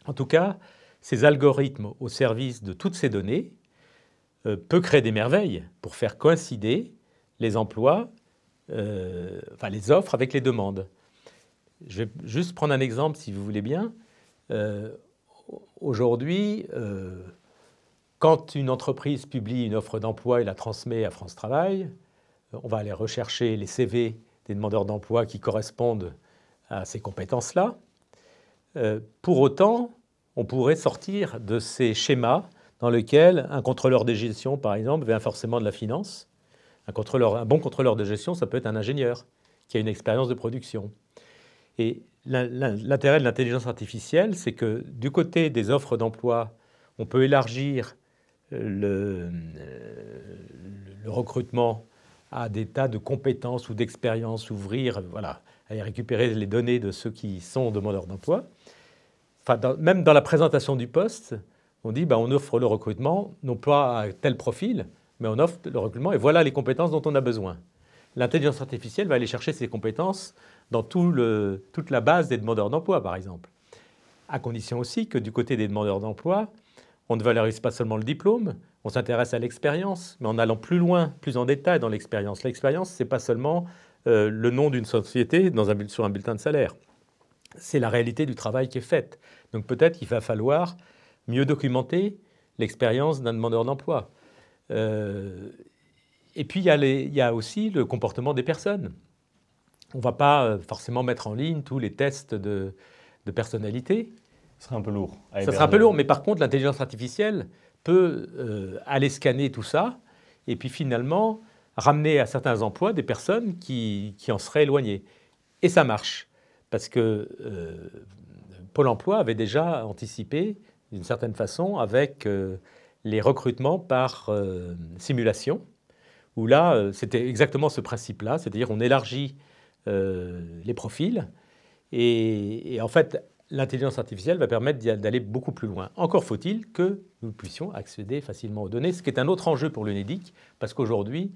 En tout cas, ces algorithmes au service de toutes ces données peuvent créer des merveilles pour faire coïncider les emplois, les offres avec les demandes. Je vais juste prendre un exemple, si vous voulez bien. Aujourd'hui, quand une entreprise publie une offre d'emploi et la transmet à France Travail, on va aller rechercher les CV des demandeurs d'emploi qui correspondent à ces compétences-là. Pour autant, on pourrait sortir de ces schémas dans lesquels un contrôleur de gestion, par exemple, vient forcément de la finance. Un bon contrôleur de gestion, ça peut être un ingénieur qui a une expérience de production. Et l'intérêt de l'intelligence artificielle, c'est que du côté des offres d'emploi, on peut élargir le recrutement à des tas de compétences ou d'expériences, ouvrir, voilà, aller récupérer les données de ceux qui sont demandeurs d'emploi. Enfin, même dans la présentation du poste, on dit on offre le recrutement, non pas à tel profil, mais on offre le recrutement et voilà les compétences dont on a besoin. L'intelligence artificielle va aller chercher ces compétences dans toute la base des demandeurs d'emploi, par exemple. À condition aussi que du côté des demandeurs d'emploi, on ne valorise pas seulement le diplôme, on s'intéresse à l'expérience, mais en allant plus loin, plus en détail dans l'expérience. L'expérience, ce n'est pas seulement le nom d'une société sur un bulletin de salaire. C'est la réalité du travail qui est faite. Donc peut-être qu'il va falloir mieux documenter l'expérience d'un demandeur d'emploi. Et puis il y a aussi le comportement des personnes. On ne va pas forcément mettre en ligne tous les tests de personnalité. Ce serait un peu lourd. Ça serait un peu lourd, mais par contre, l'intelligence artificielle peut aller scanner tout ça et puis finalement ramener à certains emplois des personnes qui en seraient éloignées. Et ça marche, parce que Pôle emploi avait déjà anticipé d'une certaine façon avec les recrutements par simulation, où là, c'était exactement ce principe-là, c'est-à-dire on élargit les profils et en fait, l'intelligence artificielle va permettre d'aller beaucoup plus loin. Encore faut-il que nous puissions accéder facilement aux données, ce qui est un autre enjeu pour l'UNEDIC, parce qu'aujourd'hui,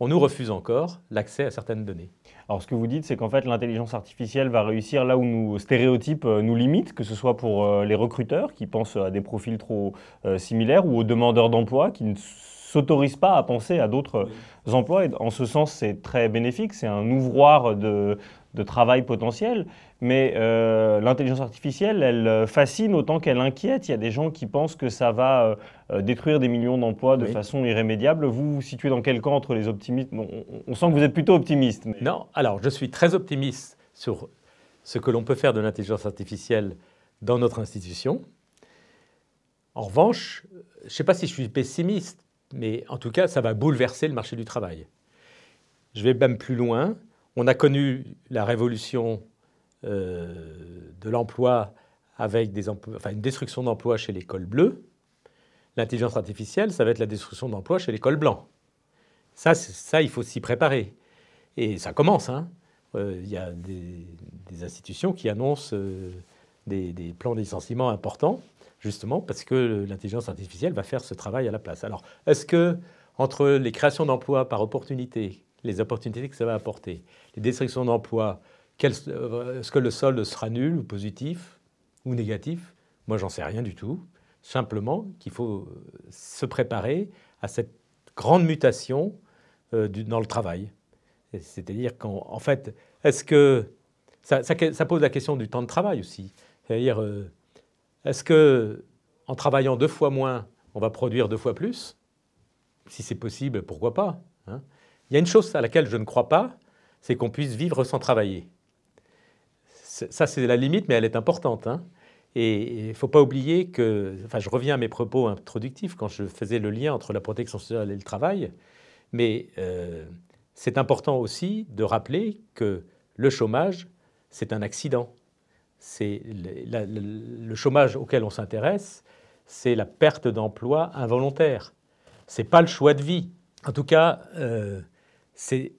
on nous refuse encore l'accès à certaines données. Alors ce que vous dites, c'est qu'en fait, l'intelligence artificielle va réussir là où nos stéréotypes nous limitent, que ce soit pour les recruteurs qui pensent à des profils trop similaires ou aux demandeurs d'emploi qui ne s'autorisent pas à penser à d'autres emplois. Et en ce sens, c'est très bénéfique, c'est un ouvroir de travail potentiel. Mais l'intelligence artificielle, elle fascine autant qu'elle inquiète. Il y a des gens qui pensent que ça va détruire des millions d'emplois de façon irrémédiable. Vous vous situez dans quel camp entre les optimistes? On sent que vous êtes plutôt optimiste. Mais... Non, alors je suis très optimiste sur ce que l'on peut faire de l'intelligence artificielle dans notre institution. En revanche, je ne sais pas si je suis pessimiste, mais en tout cas, ça va bouleverser le marché du travail. Je vais même plus loin. On a connu la révolution de l'emploi avec une destruction d'emplois chez les cols bleus. L'intelligence artificielle, ça va être la destruction d'emplois chez les cols blancs. Ça, il faut s'y préparer. Et ça commence. Il y a des institutions qui annoncent des plans de licenciement importants, justement parce que l'intelligence artificielle va faire ce travail à la place. Alors, est-ce que entre les créations d'emplois par opportunité, les opportunités que ça va apporter, les destructions d'emplois, est-ce que le solde sera nul ou positif ou négatif? Moi, j'en sais rien du tout. Simplement qu'il faut se préparer à cette grande mutation dans le travail. C'est-à-dire qu'en fait, est-ce que ça pose la question du temps de travail aussi. C'est-à-dire, est-ce que en travaillant 2 fois moins, on va produire 2 fois plus? Si c'est possible, pourquoi pas, hein? Il y a une chose à laquelle je ne crois pas, c'est qu'on puisse vivre sans travailler. Ça, c'est la limite, mais elle est importante, hein. Et il ne faut pas oublier que... Enfin, je reviens à mes propos introductifs quand je faisais le lien entre la protection sociale et le travail, mais c'est important aussi de rappeler que le chômage, c'est un accident. C'est le chômage auquel on s'intéresse, c'est la perte d'emploi involontaire. Ce n'est pas le choix de vie. En tout cas, c'est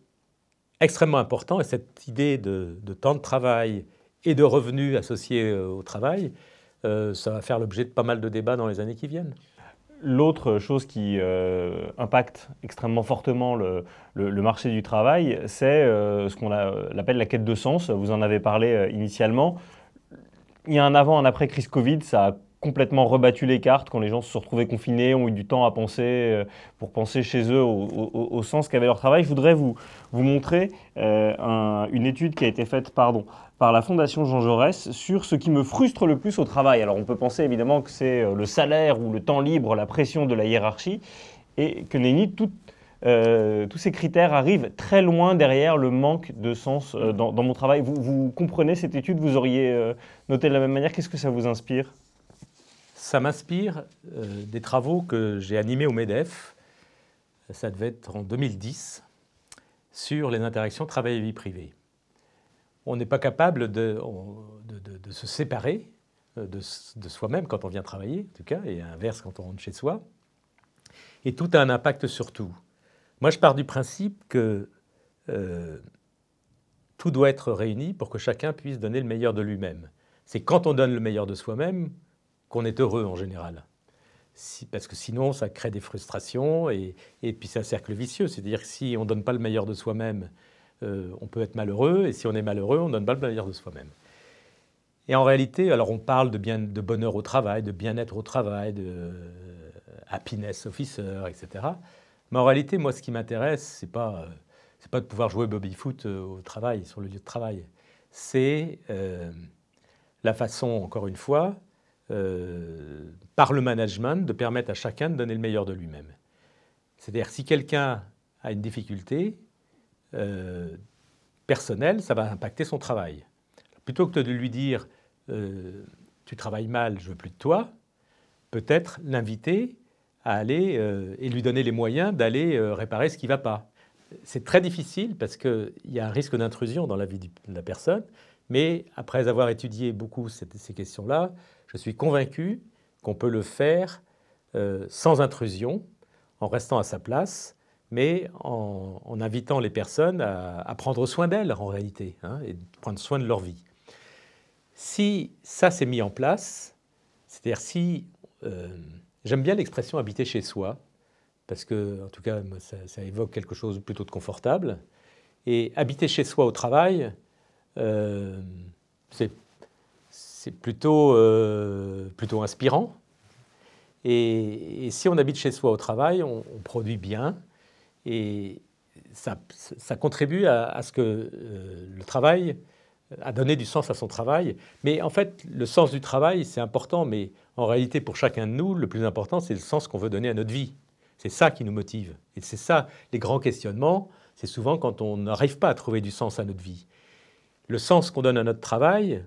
extrêmement important. Et cette idée de temps de travail et de revenus associés au travail, ça va faire l'objet de pas mal de débats dans les années qui viennent. L'autre chose qui impacte extrêmement fortement le marché du travail, c'est ce qu'on appelle la quête de sens. Vous en avez parlé initialement. Il y a un avant, un après crise Covid, ça a complètement rebattu les cartes quand les gens se sont retrouvés confinés, ont eu du temps à penser, pour penser chez eux au sens qu'avait leur travail. Je voudrais vous montrer une étude qui a été faite par la Fondation Jean Jaurès sur ce qui me frustre le plus au travail. Alors on peut penser évidemment que c'est le salaire ou le temps libre, la pression de la hiérarchie, et que nenni, tous ces critères arrivent très loin derrière le manque de sens dans mon travail. Vous comprenez cette étude? Vous auriez noté de la même manière? Qu'est-ce que ça vous inspire? Ça m'inspire des travaux que j'ai animés au MEDEF, ça devait être en 2010, sur les interactions travail et vie privée. on n'est pas capable de se séparer de soi-même quand on vient travailler, en tout cas, et inverse quand on rentre chez soi. Et tout a un impact sur tout. Moi, je pars du principe que tout doit être réuni pour que chacun puisse donner le meilleur de lui-même. C'est quand on donne le meilleur de soi-même qu'on est heureux en général. Parce que sinon, ça crée des frustrations et puis c'est un cercle vicieux. C'est-à-dire que si on ne donne pas le meilleur de soi-même, on peut être malheureux, et si on est malheureux, on ne donne pas le meilleur de soi-même. Et en réalité, alors on parle de bonheur au travail, de bien-être au travail, de happiness officer, etc. Mais en réalité, moi, ce qui m'intéresse, c'est pas de pouvoir jouer baby-foot au travail, sur le lieu de travail. C'est la façon, encore une fois, par le management, de permettre à chacun de donner le meilleur de lui-même. C'est-à-dire, si quelqu'un a une difficulté personnelle, ça va impacter son travail. Plutôt que de lui dire tu travailles mal, je veux plus de toi, peut-être l'inviter à aller et lui donner les moyens d'aller réparer ce qui ne va pas. C'est très difficile parce qu'il y a un risque d'intrusion dans la vie de la personne, mais après avoir étudié beaucoup ces questions-là, je suis convaincu qu'on peut le faire sans intrusion, en restant à sa place, mais en invitant les personnes à prendre soin d'elles en réalité, et de prendre soin de leur vie. Si ça s'est mis en place, c'est-à-dire si... j'aime bien l'expression « habiter chez soi », parce que, en tout cas, moi, ça évoque quelque chose plutôt de confortable. Et habiter chez soi au travail, c'est plutôt inspirant. Et si on habite chez soi au travail, on produit bien. Et ça contribue à ce que le travail, à donner du sens à son travail. Mais en fait, le sens du travail, c'est important. Mais en réalité, pour chacun de nous, le plus important, c'est le sens qu'on veut donner à notre vie. C'est ça qui nous motive. Et c'est ça, les grands questionnements, c'est souvent quand on n'arrive pas à trouver du sens à notre vie. Le sens qu'on donne à notre travail,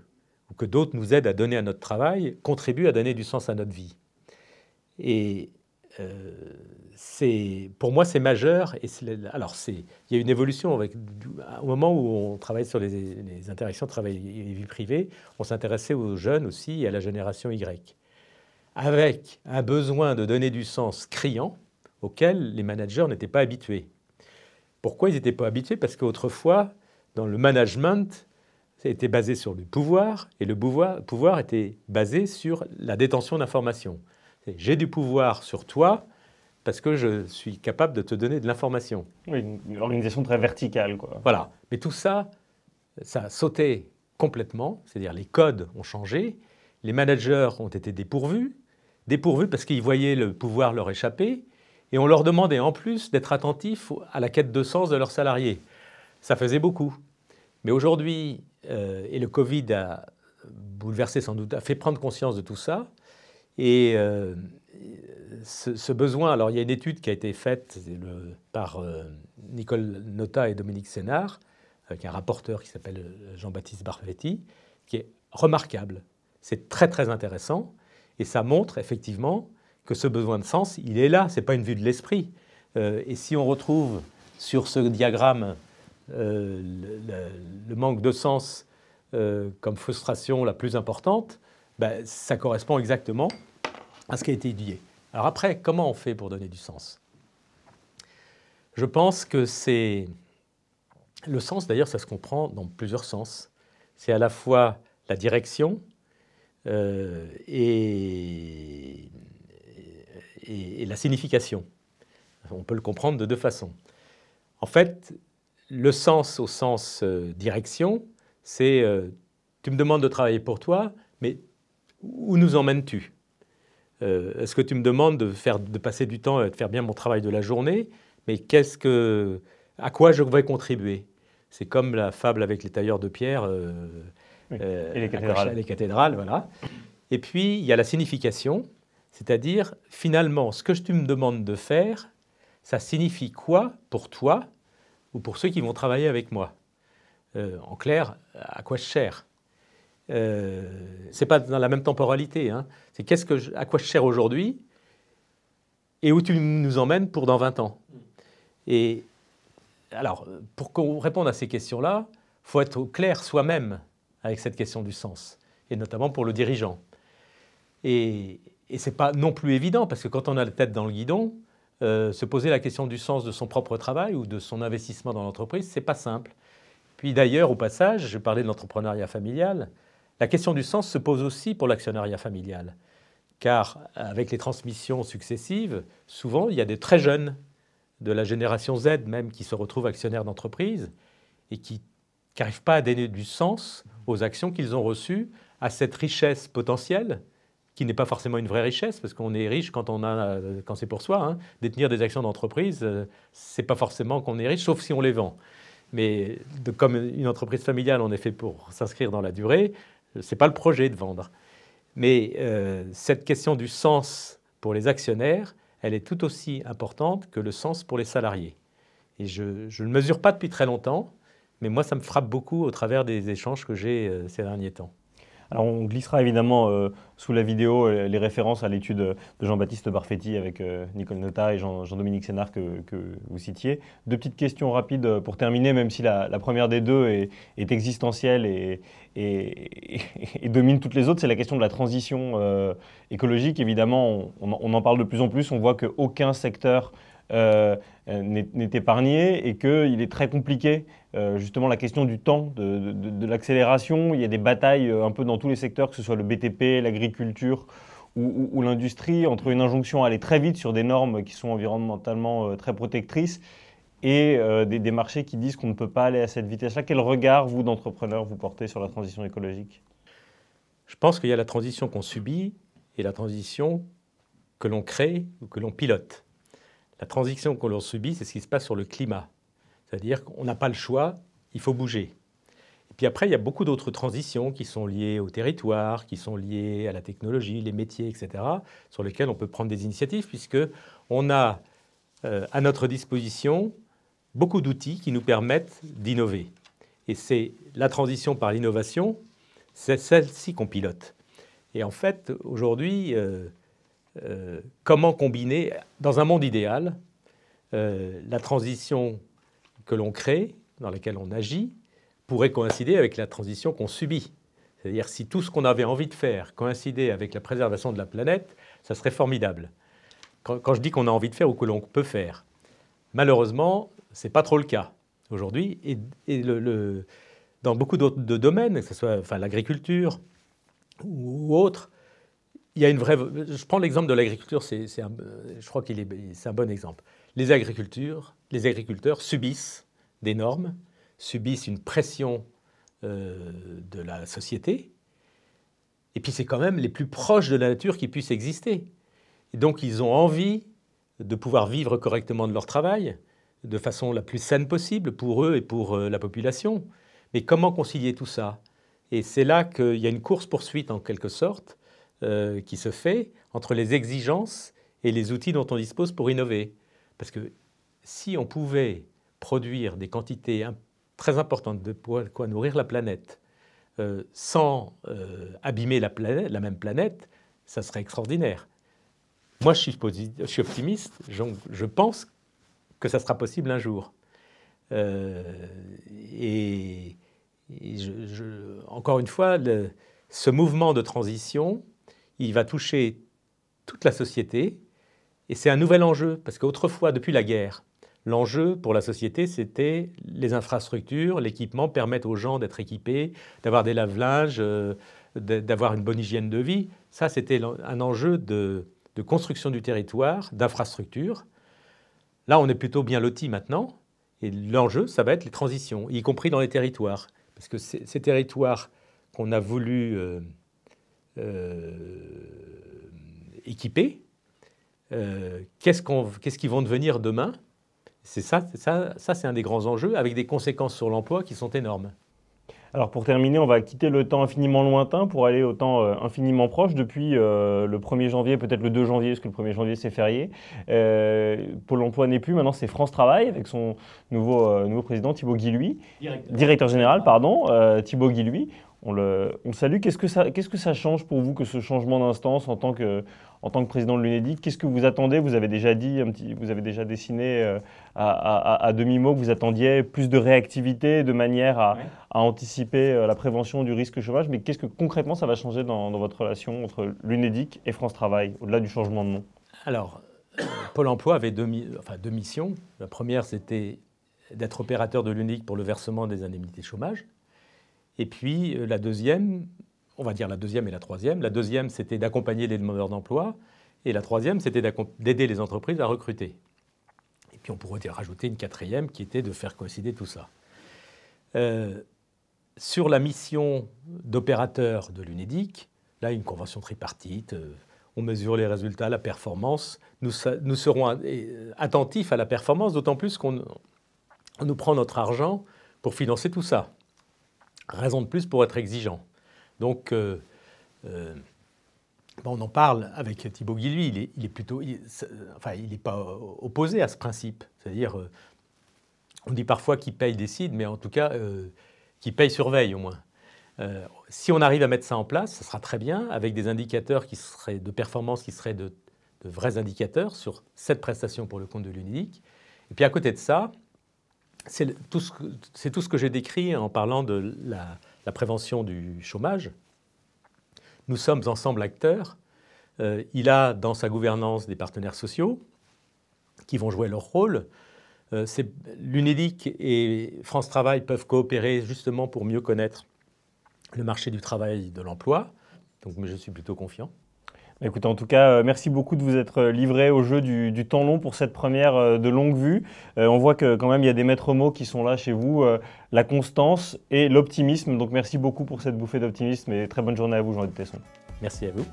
ou que d'autres nous aident à donner à notre travail, contribue à donner du sens à notre vie. Et pour moi, c'est majeur. Et alors, il y a une évolution. Au moment où on travaille sur les interactions travail et vie privée, on s'intéressait aux jeunes aussi et à la génération Y, avec un besoin de donner du sens criant, auxquels les managers n'étaient pas habitués. Pourquoi ils n'étaient pas habitués? Parce qu'autrefois, dans le management, ça était basé sur le pouvoir, et le pouvoir était basé sur la détention d'informations. J'ai du pouvoir sur toi parce que je suis capable de te donner de l'information. Oui, une organisation très verticale, quoi. Voilà. Mais tout ça, ça a sauté complètement, c'est-à-dire les codes ont changé, les managers ont été dépourvus parce qu'ils voyaient le pouvoir leur échapper, et on leur demandait en plus d'être attentifs à la quête de sens de leurs salariés. Ça faisait beaucoup. Mais aujourd'hui, et le Covid a bouleversé sans doute, a fait prendre conscience de tout ça. Et ce besoin, alors il y a une étude qui a été faite par Nicole Notat et Dominique Sénard, avec un rapporteur qui s'appelle Jean-Baptiste Barvetti, qui est remarquable. C'est très très intéressant, et ça montre effectivement que ce besoin de sens, il est là, ce n'est pas une vue de l'esprit. Et si on retrouve sur ce diagramme le manque de sens comme frustration la plus importante, ça correspond exactement à ce qui a été étudié. Alors après, comment on fait pour donner du sens? Je pense que c'est... Le sens, d'ailleurs, ça se comprend dans plusieurs sens. C'est à la fois la direction et la signification. On peut le comprendre de deux façons. En fait, le sens au sens direction, c'est tu me demandes de travailler pour toi, mais où nous emmènes-tu? Est-ce que tu me demandes de passer du temps et de faire bien mon travail de la journée, mais à quoi je vais contribuer? C'est comme la fable avec les tailleurs de pierre et les cathédrales. Les cathédrales, voilà. Et puis, il y a la signification, c'est-à-dire, finalement, ce que tu me demandes de faire, ça signifie quoi pour toi ou pour ceux qui vont travailler avec moi? En clair, à quoi je sers? C'est pas dans la même temporalité. C'est à quoi je sers aujourd'hui et où tu nous emmènes pour dans 20 ans. Et alors, pour qu'on réponde à ces questions-là, faut être au clair soi-même avec cette question du sens, et notamment pour le dirigeant. Et ce n'est pas non plus évident, parce que quand on a la tête dans le guidon, se poser la question du sens de son propre travail ou de son investissement dans l'entreprise, ce n'est pas simple. Puis d'ailleurs, au passage, je parlais de l'entrepreneuriat familial, la question du sens se pose aussi pour l'actionnariat familial. Car avec les transmissions successives, souvent, il y a des très jeunes, de la génération Z même, qui se retrouvent actionnaires d'entreprise et qui n'arrivent pas à donner du sens aux actions qu'ils ont reçues, à cette richesse potentielle, qui n'est pas forcément une vraie richesse, parce qu'on est riche quand c'est pour soi. Hein. Détenir des actions d'entreprise, c'est pas forcément qu'on est riche, sauf si on les vend. Mais comme une entreprise familiale, on est fait pour s'inscrire dans la durée, c'est pas le projet de vendre. Mais cette question du sens pour les actionnaires, elle est tout aussi importante que le sens pour les salariés. Et je ne le mesure pas depuis très longtemps, mais moi, ça me frappe beaucoup au travers des échanges que j'ai ces derniers temps. Alors on glissera évidemment sous la vidéo les références à l'étude de Jean-Baptiste Barfetti avec Nicole Notat et Jean-Dominique Sénard que vous citiez. Deux petites questions rapides pour terminer, même si la première des deux est existentielle et domine toutes les autres, c'est la question de la transition écologique. Évidemment, on en parle de plus en plus, on voit qu'aucun secteur n'est épargné et qu'il est très compliqué, justement la question du temps, de l'accélération. Il y a des batailles un peu dans tous les secteurs, que ce soit le BTP, l'agriculture ou l'industrie, entre une injonction à aller très vite sur des normes qui sont environnementalement très protectrices et des marchés qui disent qu'on ne peut pas aller à cette vitesse-là. Quel regard, vous, d'entrepreneur, vous portez sur la transition écologique? Je pense qu'il y a la transition qu'on subit et la transition que l'on crée ou que l'on pilote. La transition que l'on subit, c'est ce qui se passe sur le climat. C'est-à-dire qu'on n'a pas le choix, il faut bouger. Et puis après, il y a beaucoup d'autres transitions qui sont liées au territoire, qui sont liées à la technologie, les métiers, etc., sur lesquels on peut prendre des initiatives, puisqu'on a à notre disposition beaucoup d'outils qui nous permettent d'innover. Et c'est la transition par l'innovation, c'est celle-ci qu'on pilote. Et en fait, aujourd'hui, comment combiner, dans un monde idéal, la transition que l'on crée, dans laquelle on agit, pourrait coïncider avec la transition qu'on subit. C'est-à-dire, si tout ce qu'on avait envie de faire coïncidait avec la préservation de la planète, ça serait formidable. Quand je dis qu'on a envie de faire ou que l'on peut faire, malheureusement, ce n'est pas trop le cas aujourd'hui. Et dans beaucoup d'autres domaines, que ce soit l'agriculture ou autre, il y a une vraie... Je prends l'exemple de l'agriculture, je crois que c'est un bon exemple. Les agriculteurs subissent des normes, subissent une pression de la société, et puis c'est quand même les plus proches de la nature qui puissent exister. Et donc ils ont envie de pouvoir vivre correctement de leur travail, de façon la plus saine possible pour eux et pour la population. Mais comment concilier tout ça? Et c'est là qu'il y a une course-poursuite en quelque sorte, qui se fait entre les exigences et les outils dont on dispose pour innover. Parce que si on pouvait produire des quantités très importantes de quoi nourrir la planète sans abîmer la même planète, ça serait extraordinaire. Moi, je suis optimiste, je pense que ça sera possible un jour. Encore une fois, ce mouvement de transition, il va toucher toute la société et c'est un nouvel enjeu parce qu'autrefois, depuis la guerre, l'enjeu pour la société, c'était les infrastructures, l'équipement permettent aux gens d'être équipés, d'avoir des lave-linges, d'avoir une bonne hygiène de vie. Ça, c'était un enjeu de construction du territoire, d'infrastructures. Là, on est plutôt bien lotis maintenant et l'enjeu, ça va être les transitions, y compris dans les territoires. Parce que ces territoires qu'on a voulu équipés, qu'est-ce qu'ils vont devenir demain? C'est un des grands enjeux, avec des conséquences sur l'emploi qui sont énormes. Alors pour terminer, on va quitter le temps infiniment lointain pour aller au temps infiniment proche. Depuis le 1er janvier, peut-être le 2 janvier, parce que le 1er janvier c'est férié, Pôle emploi n'est plus, maintenant c'est France Travail, avec son nouveau président Thibaut Guilluy, directeur général, pardon, Thibaut Guilluy. On le salue. Qu'est-ce que ça change pour vous que ce changement d'instance en tant que président de l'UNEDIC? Qu'est-ce que vous attendez? Vous avez déjà dit, vous avez déjà dessiné à demi-mot que vous attendiez plus de réactivité de manière à anticiper la prévention du risque chômage. Mais qu'est-ce que concrètement ça va changer dans votre relation entre l'UNEDIC et France Travail, au-delà du changement de nom? Alors, Pôle emploi avait deux missions. La première, c'était d'être opérateur de l'UNEDIC pour le versement des indemnités de chômage. Et puis la deuxième, on va dire la deuxième et la troisième. La deuxième, c'était d'accompagner les demandeurs d'emploi. Et la troisième, c'était d'aider les entreprises à recruter. Et puis on pourrait rajouter une quatrième qui était de faire coïncider tout ça. Sur la mission d'opérateur de l'UNEDIC, là, une convention tripartite, on mesure les résultats, la performance. Nous serons attentifs à la performance, d'autant plus qu'on nous prend notre argent pour financer tout ça. Raison de plus pour être exigeant. Donc, on en parle avec Thibaut Guilluy. Il n'est pas opposé à ce principe. C'est-à-dire, on dit parfois qui paye décide, mais en tout cas, qui paye surveille au moins. Si on arrive à mettre ça en place, ça sera très bien, avec des indicateurs de performance qui seraient de vrais indicateurs sur cette prestation pour le compte de l'UNEDIC. Et puis à côté de ça, c'est tout ce que j'ai décrit en parlant de la prévention du chômage. Nous sommes ensemble acteurs. Il a dans sa gouvernance des partenaires sociaux qui vont jouer leur rôle. L'UNEDIC et France Travail peuvent coopérer justement pour mieux connaître le marché du travail et de l'emploi. Donc je suis plutôt confiant. Écoutez, en tout cas, merci beaucoup de vous être livré au jeu du temps long pour cette première de longue vue. On voit que quand même il y a des maîtres mots qui sont là chez vous, la constance et l'optimisme. Donc merci beaucoup pour cette bouffée d'optimisme et très bonne journée à vous, Jean-Yves Tesson. Merci à vous.